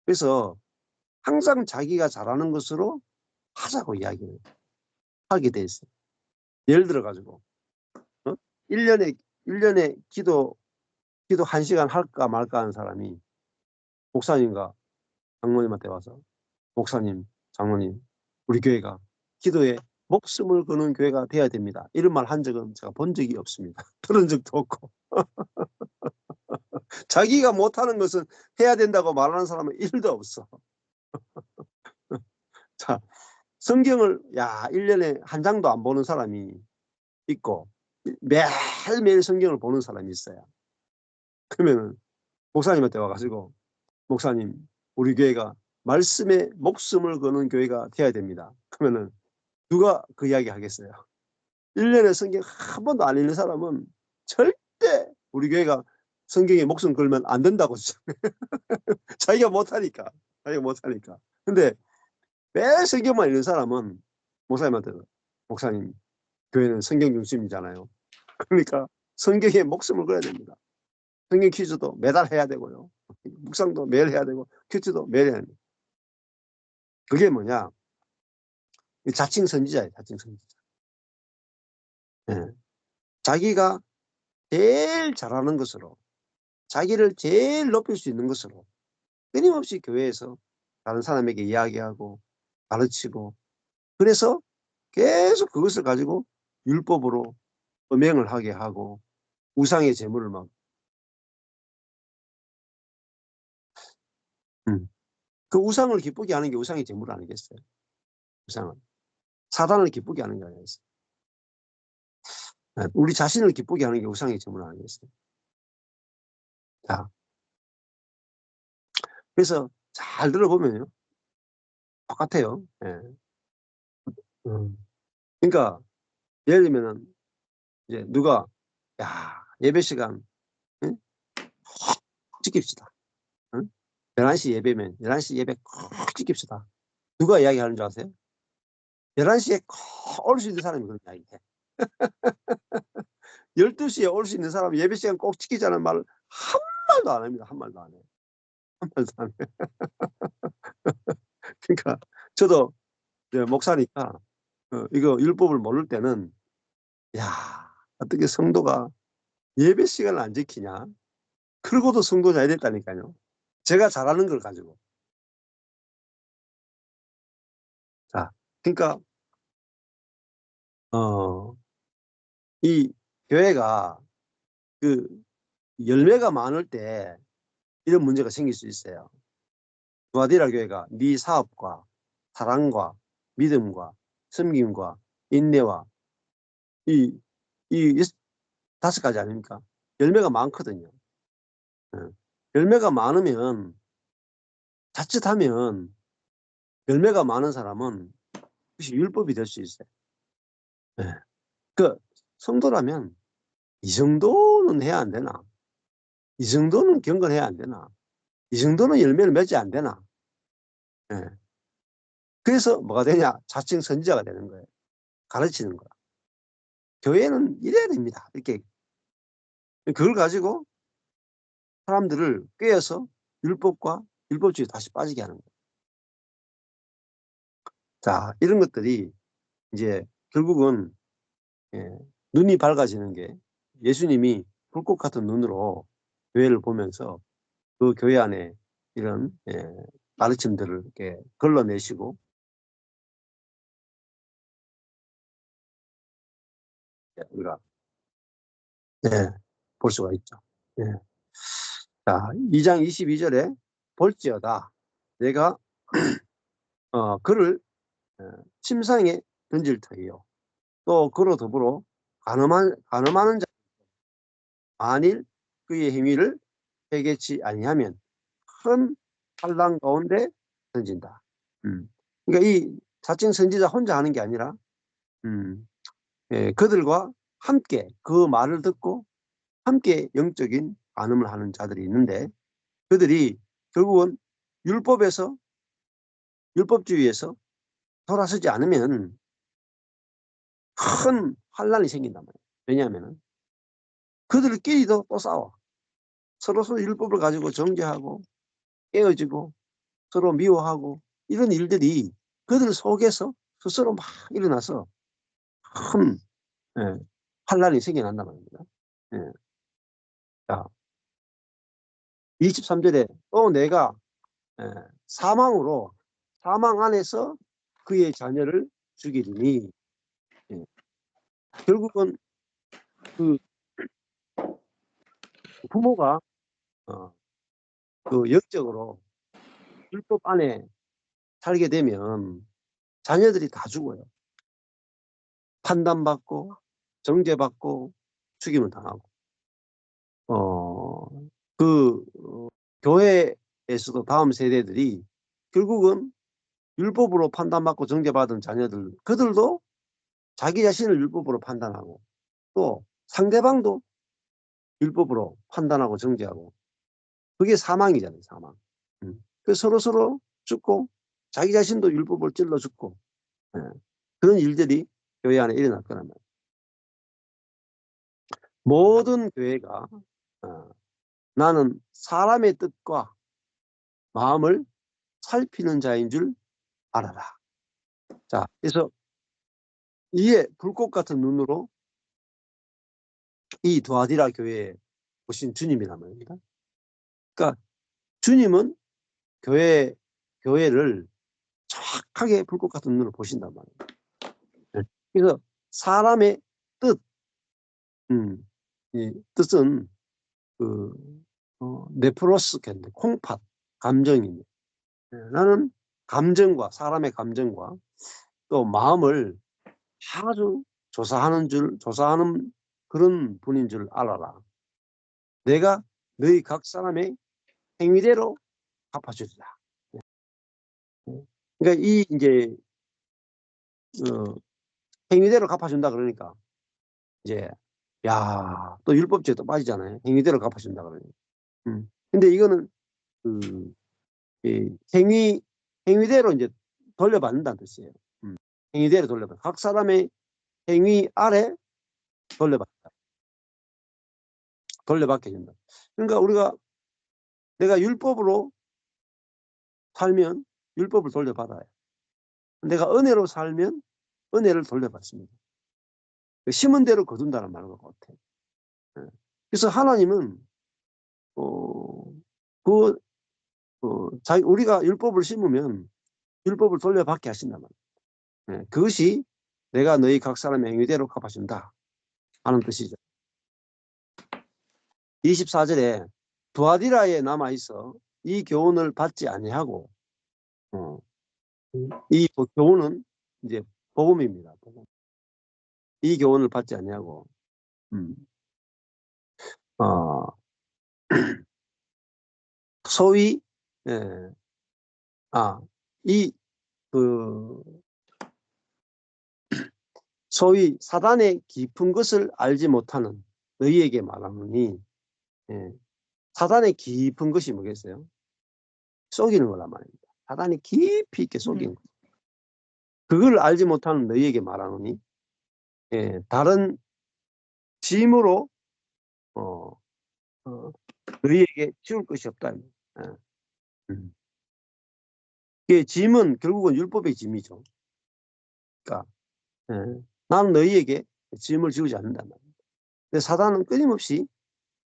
그래서 항상 자기가 잘하는 것으로 하자고 이야기를 하게 돼 있어요. 예를 들어 가지고 1년에 기도 1시간 할까 말까 하는 사람이 목사님과 장로님한테 와서 목사님, 장로님, 우리 교회가 기도에 목숨을 거는 교회가 돼야 됩니다. 이런 말 한 적은 제가 본 적이 없습니다. 들은 적도 없고. 자기가 못하는 것은 해야 된다고 말하는 사람은 1도 없어. 자, 성경을 1년에 한 장도 안 보는 사람이 있고 매일매일 성경을 보는 사람이 있어요. 그러면 목사님한테 와가지고 목사님, 우리 교회가 말씀에 목숨을 거는 교회가 돼야 됩니다. 그러면은 누가 그 이야기 하겠어요? 1년에 성경 한 번도 안 읽는 사람은 절대 우리 교회가 성경에 목숨 걸면 안 된다고 자기가 못하니까. 근데 매일 성경만 읽는 사람은 목사님한테 목사님, 교회는 성경 중심이잖아요. 그러니까 성경에 목숨을 걸어야 됩니다. 성경 퀴즈도 매달 해야 되고요. 묵상도 매일 해야 되고 퀴즈도 매일 해야 됩니다. 그게 뭐냐? 자칭 선지자예요. 자칭 선지자. 예. 자기가 제일 잘하는 것으로 자기를 제일 높일 수 있는 것으로 끊임없이 교회에서 다른 사람에게 이야기하고 가르치고 그래서 계속 그것을 가지고 율법으로 음행을 하게 하고 우상의 제물을 막 그 우상을 기쁘게 하는 게 우상의 제물 아니겠어요? 우상은 사단을 기쁘게 하는 게 아니겠어요? 우리 자신을 기쁘게 하는 게 우상의 제물 아니겠어요? 자, 그래서 잘 들어보면요 똑같아요. 예. 그러니까 예를 들면은 이제 누가 예배 시간 응? 지킵시다. 응? 11시 예배면 11시 예배 꼭 지킵시다. 누가 이야기하는 줄 아세요? 11시에 꼭 올 수 있는 사람이 그런 이야기해. 12시에 올 수 있는 사람이 예배 시간 꼭 지키자는 말을 한 말도 안 합니다. 한 말도 안 해요. 한 말도 안 해요. 그러니까 저도 목사니까 이거 율법을 모를 때는 어떻게 성도가 예배 시간을 안 지키냐? 그러고도 성도 잘 됐다니까요. 제가 잘하는 걸 가지고. 자, 그러니까 이 교회가 그 열매가 많을 때 이런 문제가 생길 수 있어요. 두아디라 교회가 네 사업과 사랑과 믿음과 섬김과 인내와 이 5가지 아닙니까? 열매가 많거든요. 열매가 많으면 자칫하면 열매가 많은 사람은 그것이 율법이 될 수 있어요. 그 성도라면 이 정도는 해야 안 되나? 이 정도는 경건해야 안 되나? 이 정도는 열매를 맺지 안 되나? 그래서 뭐가 되냐? 자칭 선지자가 되는 거예요. 가르치는 거야. 교회는 이래야 됩니다. 이렇게 그걸 가지고 사람들을 꿰어서 율법과 율법주의에 다시 빠지게 하는 거예요. 자, 이런 것들이 이제 결국은 눈이 밝아지는 게 예수님이 불꽃 같은 눈으로 교회를 보면서 그 교회 안에 이런 가르침들을 이렇게 걸러내시고 우리가 볼 수가 있죠. 자, 2장 22절에 볼지어다 내가 그를 침상에 던질 터이요 또 그로 더불어 간음하는 자 만일 그의 행위를 회개치 아니하면 큰 환난 가운데 던진다. 그러니까 이 자칭 선지자 혼자 하는 게 아니라 그들과 함께 그 말을 듣고 함께 영적인 간음을 하는 자들이 있는데 그들이 결국은 율법주의에서 돌아서지 않으면 큰 환란이 생긴단 말이에요. 왜냐하면 그들끼리도 또 싸워. 서로 율법을 가지고 정죄하고 깨어지고 서로 미워하고 이런 일들이 그들 속에서 스스로 막 일어나서 큰 환란이 생겨난단 말입니다. 자, 23절에 또 내가 사망 안에서 그의 자녀를 죽이리니 결국은 그 부모가 그 영적으로 율법 안에 살게 되면 자녀들이 다 죽어요. 판단받고 정죄받고 죽임을 당하고 교회에서도 다음 세대들이 결국은 율법으로 판단받고 정죄받은 자녀들 그들도 자기 자신을 율법으로 판단하고 또 상대방도 율법으로 판단하고 정죄하고 그게 사망이잖아요. 사망. 그 서로 죽고 자기 자신도 율법을 찔러 죽고 그런 일들이 교회 안에 일어날 거란 말이에요. 모든 교회가 나는 사람의 뜻과 마음을 살피는 자인 줄 알아라. 자, 그래서 이에 불꽃 같은 눈으로 이 두아디라 교회에 오신 주님이란 말입니다. 그러니까 주님은 교회를 정확하게 불꽃 같은 눈으로 보신단 말이에요. 그래서 사람의 뜻, 이 뜻은 네프로스인데 콩팥, 감정입니다. 나는 사람의 감정과 또 마음을 아주 조사하는 그런 분인 줄 알아라. 내가 너희 각 사람의 행위대로 갚아주리라. 그러니까 이제 행위대로 갚아준다 그러니까 이제 또 율법주의에 또 빠지잖아요. 행위대로 갚아준다 그러니까. 근데 이거는 행위대로 이제 돌려받는다는 뜻이에요. 행위대로 돌려받는다. 각 사람의 행위 아래 돌려받게 된다. 그러니까 내가 율법으로 살면 율법을 돌려받아요. 내가 은혜로 살면 은혜를 돌려받습니다. 심은 대로 거둔다는 말과 같아요. 그래서 하나님은 우리가 율법을 심으면 율법을 돌려받게 하신단 말이에요. 그것이 내가 너희 각 사람의 행위대로 갚아준다. 하는 뜻이죠. 24절에 두아디라에 남아 있어 이 교훈을 받지 아니하고, 이 교훈은 이제 복음입니다. 복음. 이 교훈을 받지 아니하고, 어, 소위, 예, 소위 사단의 깊은 것을 알지 못하는 너희에게 말하노니, 예, 사단의 깊은 것이 뭐겠어요? 속이는 거란 말입니다. 사단이 깊이 있게 속이는 거. 그걸 알지 못하는 너희에게 말하노니, 예, 다른 짐으로 너희에게 지울 것이 없다. 예. 이게 짐은 결국은 율법의 짐이죠. 그러니까 나는 너희에게 짐을 지우지 않는단 말이에요. 근데 사단은 끊임없이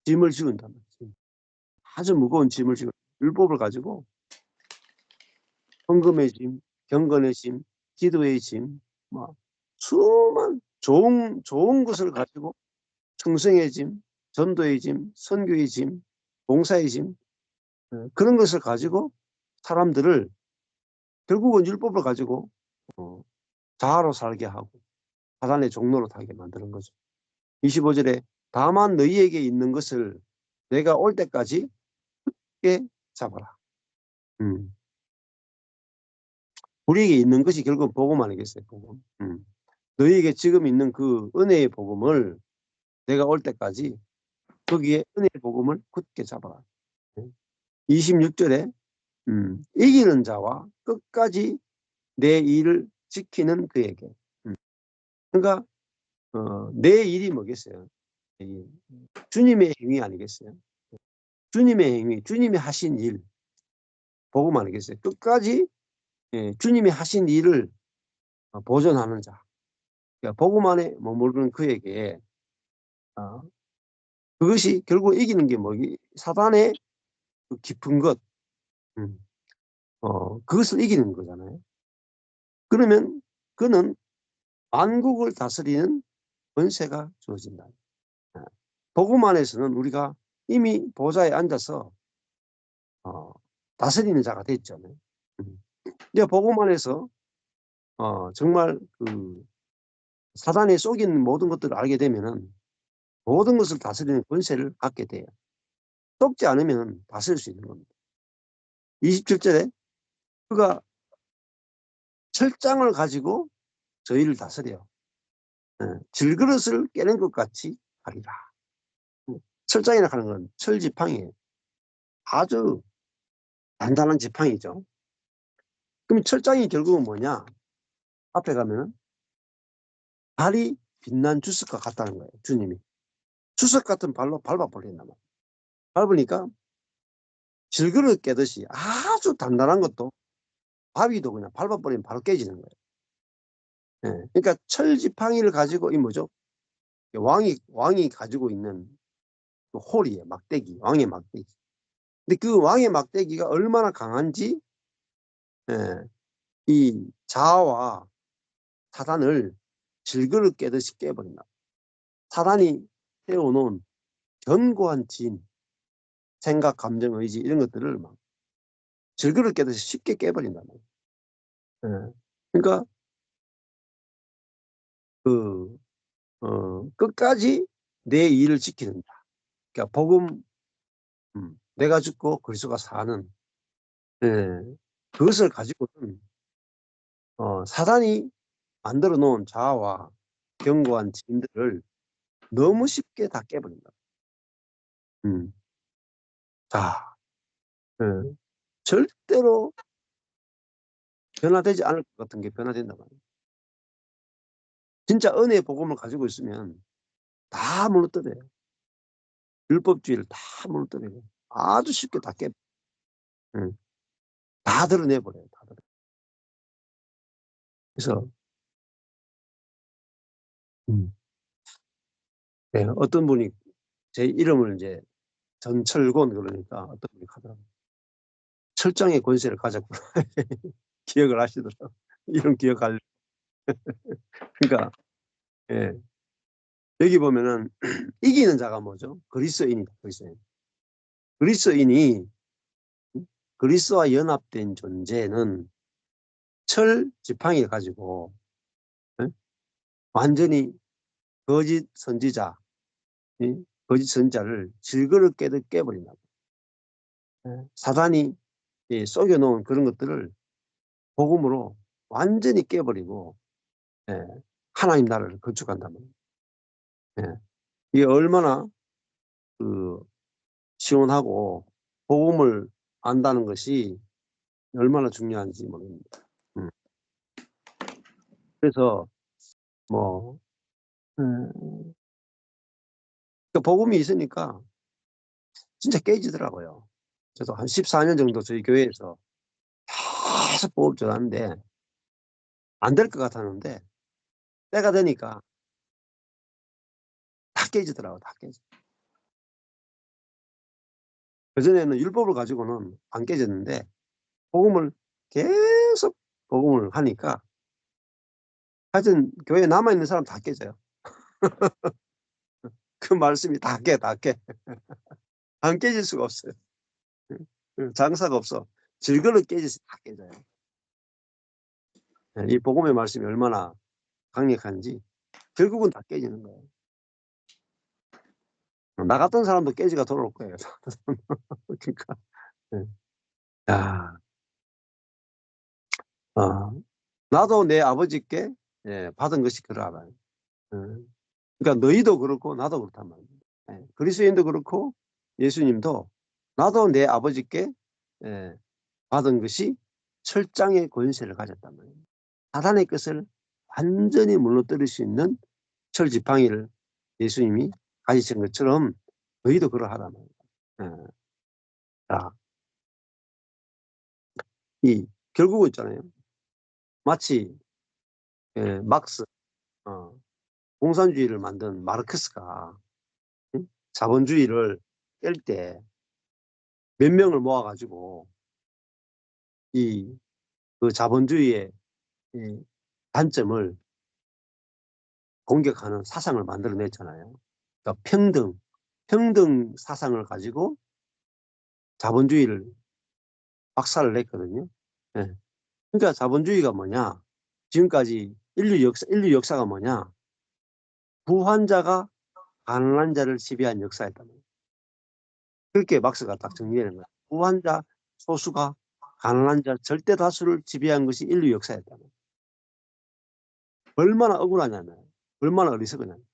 짐을 지운단 말이에요. 아주 무거운 짐을 지고 율법을 가지고 헌금의 짐, 경건의 짐, 기도의 짐, 수많은 좋은 것을 가지고 충성의 짐, 전도의 짐, 선교의 짐, 봉사의 짐, 그런 것을 가지고 사람들을 결국은 율법을 가지고 자아로 살게 하고 사단의 종로로 타게 만드는 거죠. 25절에 다만 너희에게 있는 것을 내가 올 때까지 굳게 잡아라. 우리에게 있는 것이 결국 복음 아니겠어요? 복음. 너희에게 지금 있는 그 은혜의 복음을 내가 올 때까지 거기에 은혜의 복음을 굳게 잡아라. 26절에 이기는 자와 끝까지 내 일을 지키는 그에게. 그러니까 내 일이 뭐겠어요? 주님의 행위 아니겠어요? 주님의 행위, 주님이 하신 일, 복음 아니겠어요? 끝까지 주님이 하신 일을 보존하는 자. 그러니까 복음 안에 머무르는 그에게 그것이 결국 이기는 게 뭐기? 사단의 그 깊은 것, 그것을 이기는 거잖아요. 그러면 그는 만국을 다스리는 권세가 주어진다. 복음 안에서는 우리가 이미 보좌에 앉아서 다스리는 자가 됐잖아요. 이제 복음 안에서 정말 그 사단에 속인 모든 것들을 알게 되면은 모든 것을 다스리는 권세를 갖게 돼요. 속지 않으면 다스릴 수 있는 겁니다. 27절에 그가 철장을 가지고 저희를 다스려요. 질그릇을 깨는 것 같이 하리라. 철장이라 하는 건 철지팡이에요. 아주 단단한 지팡이죠. 그럼 철장이 결국은 뭐냐? 앞에 가면은 발이 빛난 주석과 같다는 거예요. 주님이. 주석 같은 발로 밟아버린단 말이에요. 밟으니까 질그릇 깨듯이 아주 단단한 것도 바위도 그냥 밟아버리면 바로 깨지는 거예요. 그러니까 철지팡이를 가지고 이 뭐죠? 왕이 가지고 있는 그 홀이에요. 막대기, 왕의 막대기. 근데 그 왕의 막대기가 얼마나 강한지 이 자아와 사단을 질그릇 깨듯이 깨버린다. 사단이 세워놓은 견고한 진, 생각, 감정, 의지 이런 것들을 막 질그릇 깨듯이 쉽게 깨버린단 말이에요. 그러니까 끝까지 내 일을 지키는 자. 그러니까 복음, 내가 죽고 그리스도가 사는 그것을 가지고는 사단이 만들어 놓은 자아와 견고한 진들을 너무 쉽게 다 깨버린다. 자, 절대로 변화되지 않을 것 같은 게 변화된단 말이에요. 진짜 은혜의 복음을 가지고 있으면 다 무너뜨려요. 율법주의를 다 무너뜨리고 아주 쉽게 다 깨, 다 드러내버려요. 다 드러내. 그래서 네, 어떤 분이 제 이름을 이제 전철곤 그러니까 어떤 분이 하더라고요. 철장의 권세를 가졌구나. 기억을 하시더라고요. 이름 기억할. 그러니까 여기 보면은 이기는 자가 뭐죠? 그리스도인이다. 그리스도인이 그리스도와 연합된 존재는 철 지팡이를 가지고 완전히 거짓 선지자, 거짓 선지자를 질그릇 깨듯 깨버린다. 사단이 속여놓은 그런 것들을 복음으로 완전히 깨버리고 하나님 나라를 건축한단 말이에요. 이게 얼마나 시원하고 복음을 안다는 것이 얼마나 중요한지 모릅니다. 그래서 뭐 복음이 있으니까 진짜 깨지더라고요. 저도 한 14년 정도 저희 교회에서 계속 복음 전하는데 안 될 것 같았는데 때가 되니까 다 깨지더라고요. 다 깨져. 그전에는 율법을 가지고는 안 깨졌는데 복음을 계속 복음을 하니까 하여튼 교회에 남아있는 사람 다 깨져요. 그 말씀이 다 깨. 안 깨질 수가 없어요. 장사가 없어. 질그릇 깨져서 다 깨져요. 이 복음의 말씀이 얼마나 강력한지 결국은 다 깨지는 거예요. 나 같은 사람도 깨지가 돌아올 거예요. 그러니까 야, 나도 내 아버지께 받은 것이 그러하다. 그러니까 너희도 그렇고 나도 그렇단 말이에요. 그리스도인도 그렇고 예수님도 나도 내 아버지께 받은 것이 철장의 권세를 가졌단 말이에요. 사단의 것을 완전히 무너뜨릴 수 있는 철지팡이를 예수님이 가지신 것처럼 너희도 그러하단 말이에요. 자, 결국은 있잖아요. 마치 막스, 공산주의를 만든 마르크스가 자본주의를 깰 때 몇 명을 모아가지고 그 자본주의의 단점을 공격하는 사상을 만들어냈잖아요. 그러니까 평등 사상을 가지고 자본주의를 박살을 냈거든요. 그러니까 자본주의가 뭐냐? 지금까지 인류 역사가 뭐냐? 부환자가 가난한 자를 지배한 역사였단 말이에요. 그렇게 막스가 딱 정리하는 거예요. 부환자 소수가 가난한 자 절대 다수를 지배한 것이 인류 역사였단 말이에요. 얼마나 억울하냐면, 얼마나 어리석으냐면,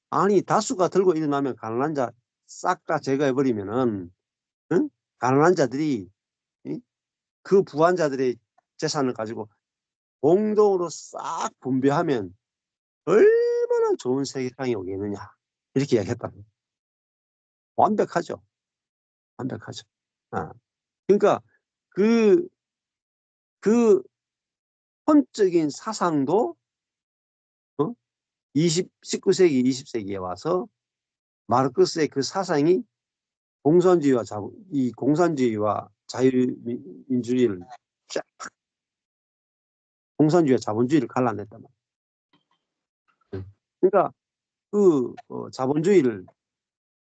아니 다수가 들고 일어나면 가난한 자 싹 다 제거해버리면은 가난한 자들이 그 부환자들의 재산을 가지고 공동으로 싹 분배하면 얼마나 좋은 세계상이 오겠느냐 이렇게 이야기했다. 완벽하죠. 그러니까 그 혼적인 사상도 19세기, 20세기에 와서 마르크스의 그 사상이 공산주의와 자유민주주의를 공산주의와 자본주의를 갈라냈단 말이에요. 그러니까 자본주의를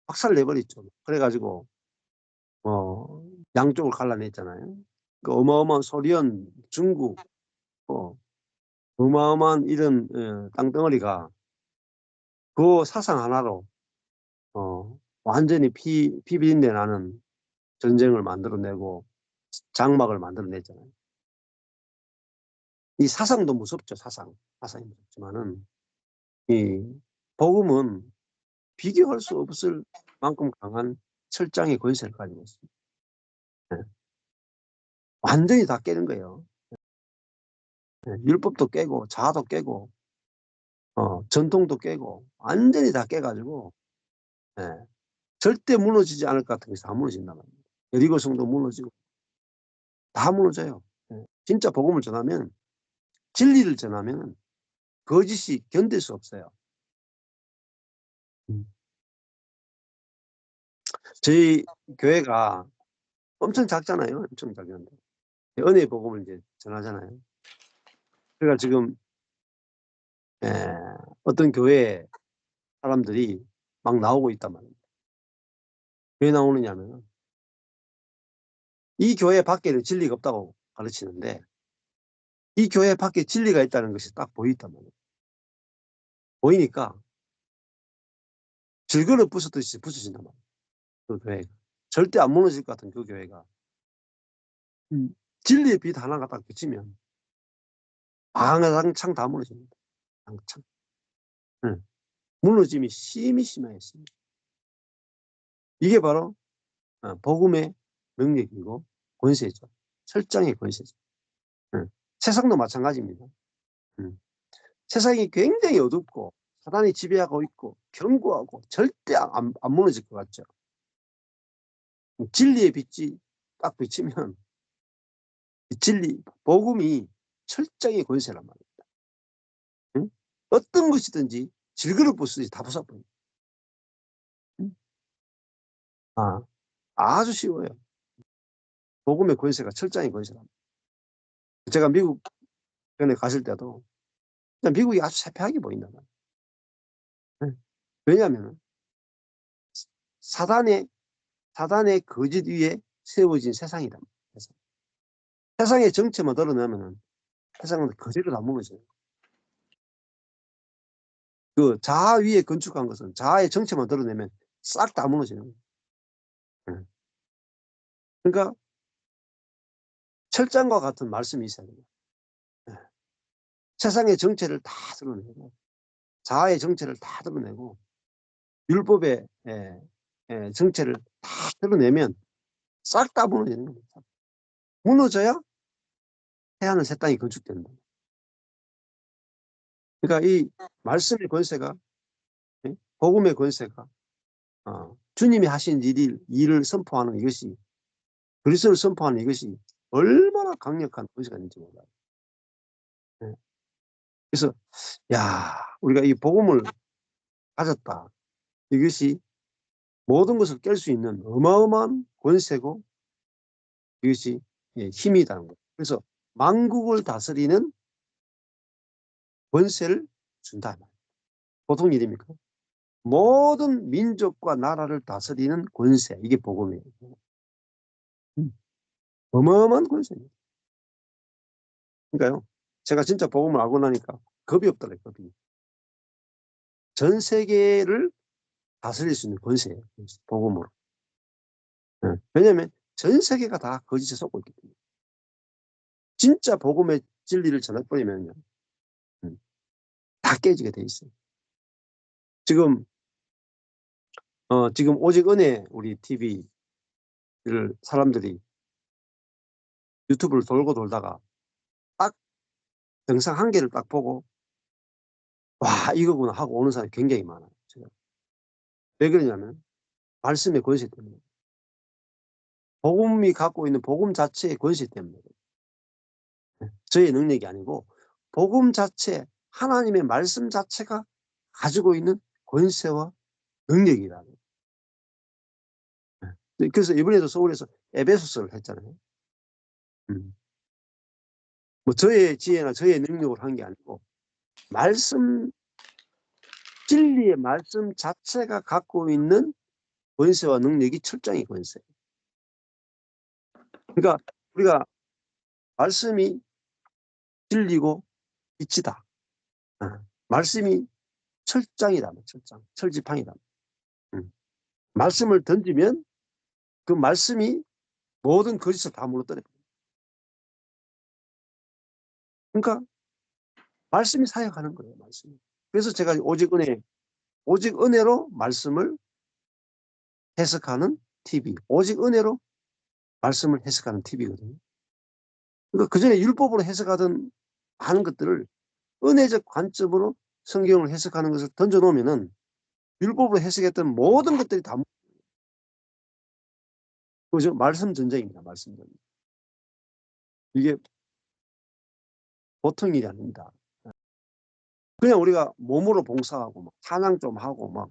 박살 내버렸죠. 그래가지고 양쪽을 갈라냈잖아요. 그 어마어마한 소련, 중국, 어마어마한 이런 땅덩어리가 그 사상 하나로 완전히 피비린내 나는 전쟁을 만들어내고 장막을 만들어냈잖아요. 이 사상도 무섭죠. 사상이 무섭지만은 이 복음은 비교할 수 없을 만큼 강한 철장의 권세를 가지고 있습니다. 완전히 다 깨는 거예요. 율법도 깨고 자아도 깨고 전통도 깨고 완전히 다 깨가지고 절대 무너지지 않을 것 같은 것이 다 무너진단 말이에요. 여리고성도 무너지고 다 무너져요. 진짜 복음을 전하면 진리를 전하면 거짓이 견딜 수 없어요. 저희 교회가 엄청 작잖아요. 엄청 작은데 은혜의 복음을 이제 전하잖아요. 그러니까 지금 어떤 교회에 사람들이 막 나오고 있단 말입니다. 왜 나오느냐면 이 교회 밖에는 진리가 없다고 가르치는데 이 교회 밖에 진리가 있다는 것이 딱 보인단 말이에요. 보이니까 질그릇 부수듯이 부서진단 말이에요. 그 교회가. 절대 안 무너질 것 같은 그 교회가. 진리의 빛 하나가 딱 비치면 방창 다 무너집니다. 방창. 응. 무너짐이 심했습니다. 이게 바로 복음의 능력이고 권세죠. 철장의 권세죠. 응. 세상도 마찬가지입니다. 응. 세상이 굉장히 어둡고 사단이 지배하고 있고 견고하고 절대 안 무너질 것 같죠. 진리의 빛이 딱 비치면 진리, 복음이 철장의 권세란 말입니다. 응? 어떤 것이든지 질그릇 부수듯이 다 부숴버립니다. 응? 아주 쉬워요. 복음의 권세가 철장의 권세랍니다. 제가 미국 전에 갔을 때도 미국이 아주 세폐하게 보인단 말이에요. 응? 왜냐하면 사단의 거짓 위에 세워진 세상이다. 세상의 정체만 드러내면 세상은 거짓으로 다 무너져요. 그 자아 위에 건축한 것은 자아의 정체만 드러내면 싹 다 무너지는 거예요. 응. 그러니까 철장과 같은 말씀이 있어야 돼요. 세상의 정체를 다 드러내고 자아의 정체를 다 드러내고 율법의 정체를 다 드러내면 싹 다 무너지는 겁니다. 무너져야 태하는 새 땅이 건축되는 거예요. 그러니까 이 말씀의 권세가 복음의 권세가 주님이 하신 일을 선포하는 이것이 그리스도를 선포하는 이것이 얼마나 강력한 권세가 있는지 몰라요. 그래서 우리가 이 복음을 가졌다. 이것이 모든 것을 깰 수 있는 어마어마한 권세고 이것이 힘이라는 거예요. 그래서 만국을 다스리는 권세를 준다. 보통 일입니까? 모든 민족과 나라를 다스리는 권세. 이게 복음이에요. 어마어마한 권세입니다. 그러니까요. 제가 진짜 복음을 알고 나니까 겁이 없더래요. 겁이. 전 세계를 다스릴 수 있는 권세예요. 복음으로. 왜냐하면 전 세계가 다 거짓에 속고 있기 때문에. 진짜 복음의 진리를 전해버리면요. 다 깨지게 돼 있어요. 지금 오직 은혜 우리 TV를 사람들이 유튜브를 돌고 돌다가 딱 영상 한 개를 딱 보고 와 이거구나 하고 오는 사람이 굉장히 많아요. 제가. 왜 그러냐면 말씀의 권세 때문에. 복음이 갖고 있는 복음 자체의 권세 때문에. 저의 능력이 아니고 복음 자체 하나님의 말씀 자체가 가지고 있는 권세와 능력이라는. 그래서 이번에도 서울에서 에베소서를 했잖아요. 뭐 저의 지혜나 저의 능력으로 한 게 아니고 말씀 진리의 말씀 자체가 갖고 있는 권세와 능력이 철장의 권세. 그러니까 우리가 말씀이 진리고 빛이다. 말씀이 철장이다. 철장. 철지팡이다. 말씀을 던지면 그 말씀이 모든 거짓을 다 무너뜨려요. 그러니까 말씀이 사역하는 거예요. 말씀이. 그래서 제가 오직 은혜로 말씀을 해석하는 TV. 오직 은혜로 말씀을 해석하는 TV거든요. 그러니까 그전에 율법으로 해석하던 많은 것들을 은혜적 관점으로 성경을 해석하는 것을 던져놓으면은 율법으로 해석했던 모든 것들이 다 그죠? 말씀 전쟁입니다. 말씀 전쟁. 이게 보통 일이 아닙니다. 그냥 우리가 몸으로 봉사하고 막 찬양 좀 하고 막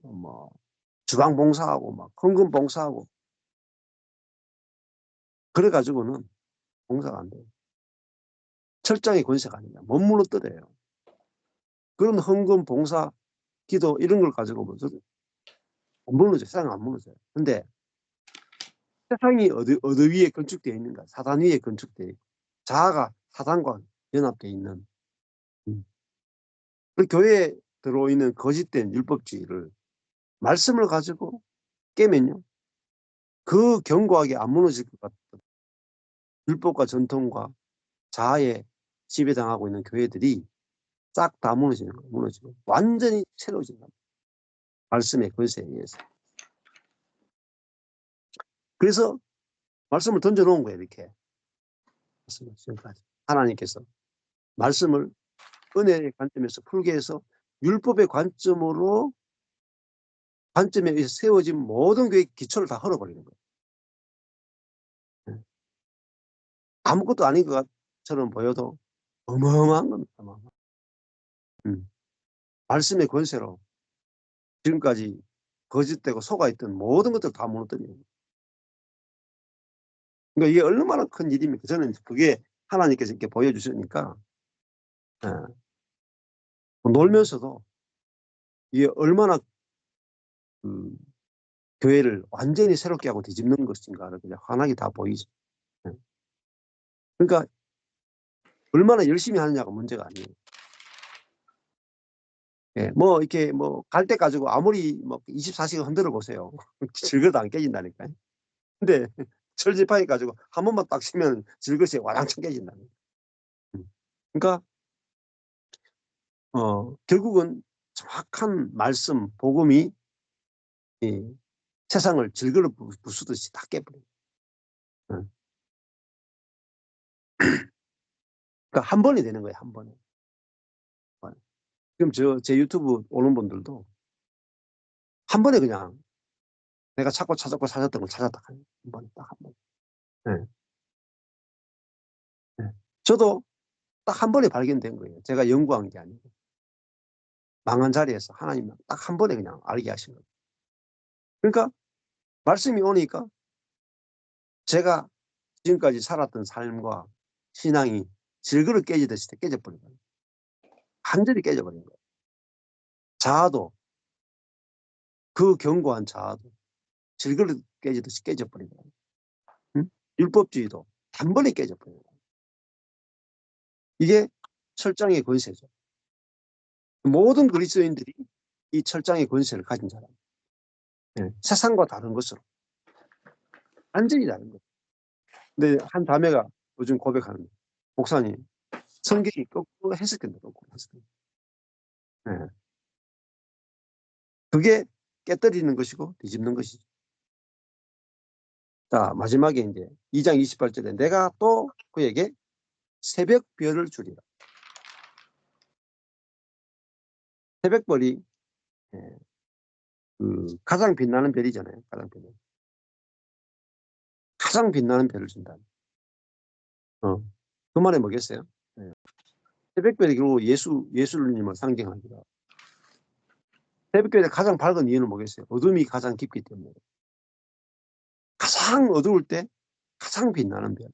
뭐 주방 봉사하고 막 헌금 봉사하고 그래 가지고는 봉사가 안 돼요. 철장의 권세가 아닙니다. 못 무너뜨려요. 그런 헌금 봉사 기도 이런 걸 가지고 뭐 안 무너져요. 세상은 안 무너져요. 근데 세상이 어디 위에 건축되어 있는가? 사단 위에 건축되어 있고 자아가 사단과 연합되어 있는 그 교회에 들어있는 거짓된 율법주의를 말씀을 가지고 깨면요. 그 견고하게 안 무너질 것 같은 율법과 전통과 자아에 지배당하고 있는 교회들이 싹 다 무너지는 거예요. 무너지고 완전히 새로워진다. 말씀의 권세에 의해서. 그래서 말씀을 던져놓은 거예요. 이렇게. 지금까지. 하나님께서 말씀을 은혜의 관점에서 풀게 해서 율법의 관점에 의해서 세워진 모든 교회의 기초를 다 헐어버리는 거예요. 아무것도 아닌 것처럼 보여도 어마어마한 겁니다. 어마어마한. 말씀의 권세로 지금까지 거짓되고 속아있던 모든 것들을 다 무너뜨리는 거예요. 그러니까 이게 얼마나 큰 일입니까? 저는 그게 하나님께서 이렇게 보여주시니까 놀면서도 이게 얼마나 교회를 완전히 새롭게 하고 뒤집는 것인가를 그냥 환하게 다 보이죠. 그러니까 얼마나 열심히 하느냐가 문제가 아니에요. 뭐 이렇게 뭐 갈 때 가지고 아무리 뭐 24시간 흔들어 보세요. 질거도 안 깨진다니까요. 근데 철집하게 가지고 한 번만 딱 치면 질것이 와장창 깨진다니까. 그러니까 결국은 정확한 말씀, 복음이 세상을 질그러 부수듯이 다 깨버려요. 그러니까 한 번이 되는 거예요. 한 번에. 지금 제 유튜브 오는 분들도 한 번에 그냥 내가 찾고 찾았던 걸 찾았다. 한 번에 딱 한 번. 네. 네. 저도 딱 한 번에 발견된 거예요. 제가 연구한 게 아니고. 망한 자리에서 하나님은 딱 한 번에 그냥 알게 하신 거예요. 그러니까 말씀이 오니까 제가 지금까지 살았던 삶과 신앙이 질그릇 깨지듯이 깨져버린 거예요. 완전히 깨져버린 거예요. 자아도 그 견고한 자아도 질그릇 깨지듯이 깨져버린 거예요. 응? 율법주의도 단번에 깨져버린 거예요. 이게 철장의 권세죠. 모든 그리스도인들이 이 철장의 권세를 가진 사람. 세상과 다른 것으로. 완전히 다른 것. 근데 한 자매가 요즘 고백하는 거예요. 목사님, 성경이 거꾸로 해석된다. 거꾸로 해석된다. 그게 깨뜨리는 것이고 뒤집는 것이죠. 자, 마지막에 이제 2장 28절에 내가 또 그에게 새벽별을 주리라. 새벽별이 가장 빛나는 별이잖아요. 가장 빛나는 별을 준다. 그 말이 뭐겠어요? 새벽별이 결국 예수님을 상징합니다. 새벽별이 가장 밝은 이유는 뭐겠어요? 어둠이 가장 깊기 때문에. 가장 어두울 때 가장 빛나는 별.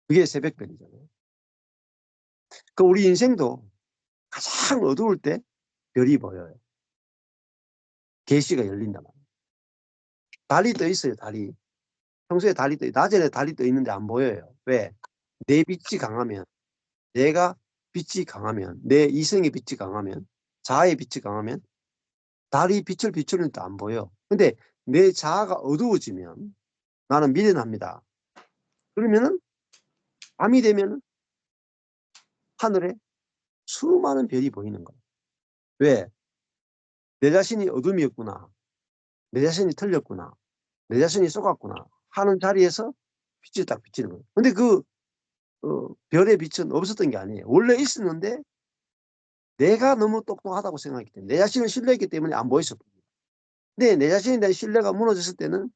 그게 새벽별이잖아요. 그 우리 인생도 가장 어두울 때 별이 보여요. 계시가 열린단 말이에요. 달이 떠 있어요. 달이. 평소에 달이 떠 있어요. 낮에는 달이 떠 있는데 안 보여요. 왜? 내 빛이 강하면, 내가 빛이 강하면, 내 이성의 빛이 강하면, 자아의 빛이 강하면 달이 빛을 비추는데 안 보여. 근데 내 자아가 어두워지면 나는 미련합니다. 그러면은 밤이 되면 하늘에 수많은 별이 보이는 거예요. 왜? 내 자신이 어둠이었구나. 내 자신이 틀렸구나. 내 자신이 속았구나 하는 자리에서 빛이 딱 비치는 거예요. 근데 그 별의 빛은 없었던 게 아니에요. 원래 있었는데 내가 너무 똑똑하다고 생각했기 때문에 내 자신을 신뢰했기 때문에 안 보였었거든요. 근데 내 자신에 대한 신뢰가 무너졌을 때는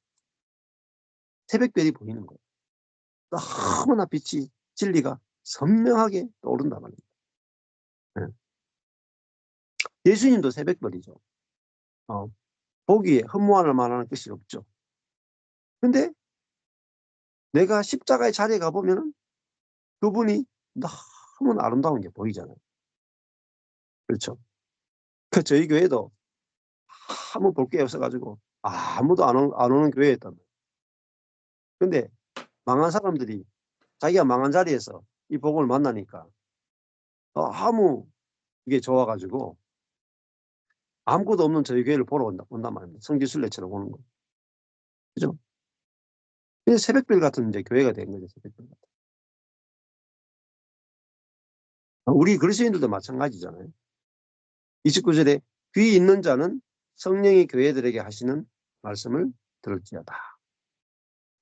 새벽별이 보이는 거예요. 너무나 빛이 진리가 선명하게 떠오른단 말입니다. 네. 예수님도 새벽별이죠. 보기에 흠모할 만한 것이 없죠. 근데 내가 십자가의 자리에 가보면 그분이 너무 아름다운 게 보이잖아요. 그렇죠. 저희 교회도 아무 볼 게 없어가지고 아무도 안 오는 교회였단 말이에요. 근데 망한 사람들이 자기가 망한 자리에서 이 복음을 만나니까 너무 이게 좋아가지고 아무것도 없는 저희 교회를 보러 온단 말입니다. 성지순례처럼 오는 거. 그죠? 그래서 새벽별 같은 이제 교회가 된 거죠. 새벽별 같은. 우리 그리스도인들도 마찬가지잖아요. 29절에 귀 있는 자는 성령이 교회들에게 하시는 말씀을 들을지어다.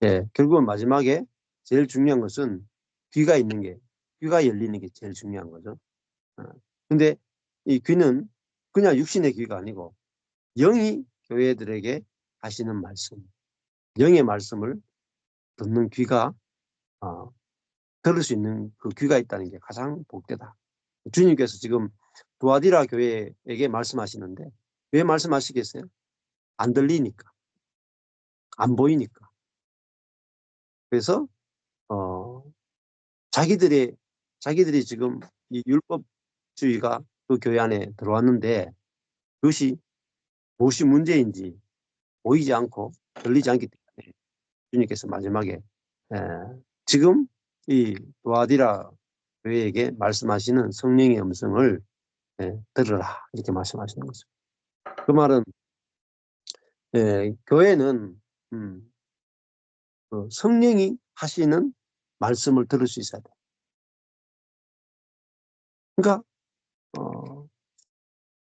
예, 결국은 마지막에 제일 중요한 것은 귀가 있는 게, 귀가 열리는 게 제일 중요한 거죠. 근데 이 귀는 그냥 육신의 귀가 아니고 영이 교회들에게 하시는 말씀, 영의 말씀을 듣는 귀가 들을 수 있는 그 귀가 있다는 게 가장 복되다. 주님께서 지금 두아디라 교회에게 말씀하시는데 왜 말씀하시겠어요? 안 들리니까, 안 보이니까. 그래서 자기들이 지금 이 율법주의가 그 교회 안에 들어왔는데 그것이 무엇이 문제인지 보이지 않고 들리지 않기 때문에 주님께서 마지막에 지금 이 두아디라 교회에게 말씀하시는 성령의 음성을 들으라 이렇게 말씀하시는 거죠. 그 말은 교회는 그 성령이 하시는 말씀을 들을 수 있어야 돼. 그러니까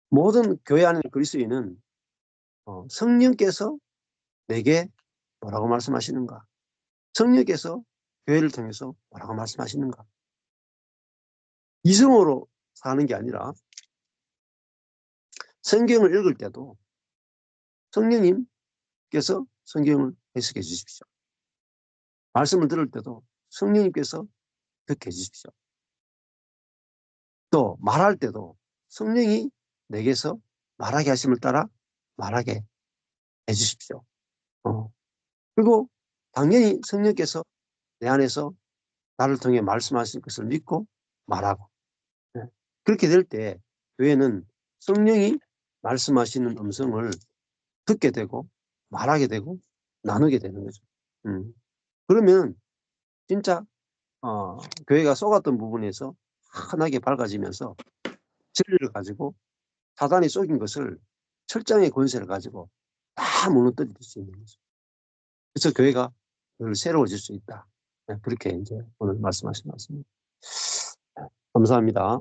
모든 교회 안에 그리스도인은 성령께서 내게 뭐라고 말씀하시는가? 성령께서 교회를 통해서 뭐라고 말씀하시는가? 이성으로 사는 게 아니라 성경을 읽을 때도 성령님께서 성경을 해석해 주십시오. 말씀을 들을 때도 성령님께서 듣게 해주십시오. 또 말할 때도 성령이 내게서 말하게 하심을 따라 말하게 해주십시오. 그리고 당연히 성령께서 내 안에서 나를 통해 말씀하실 것을 믿고 말하고 그렇게 될 때 교회는 성령이 말씀하시는 음성을 듣게 되고 말하게 되고 나누게 되는 거죠. 그러면 진짜 교회가 속았던 부분에서 환하게 밝아지면서 진리를 가지고 사단이 속인 것을 철장의 권세를 가지고 다 무너뜨릴 수 있는 거죠. 그래서 교회가 늘 새로워질 수 있다. 그렇게 이제 오늘 말씀하신 것 같습니다. 감사합니다.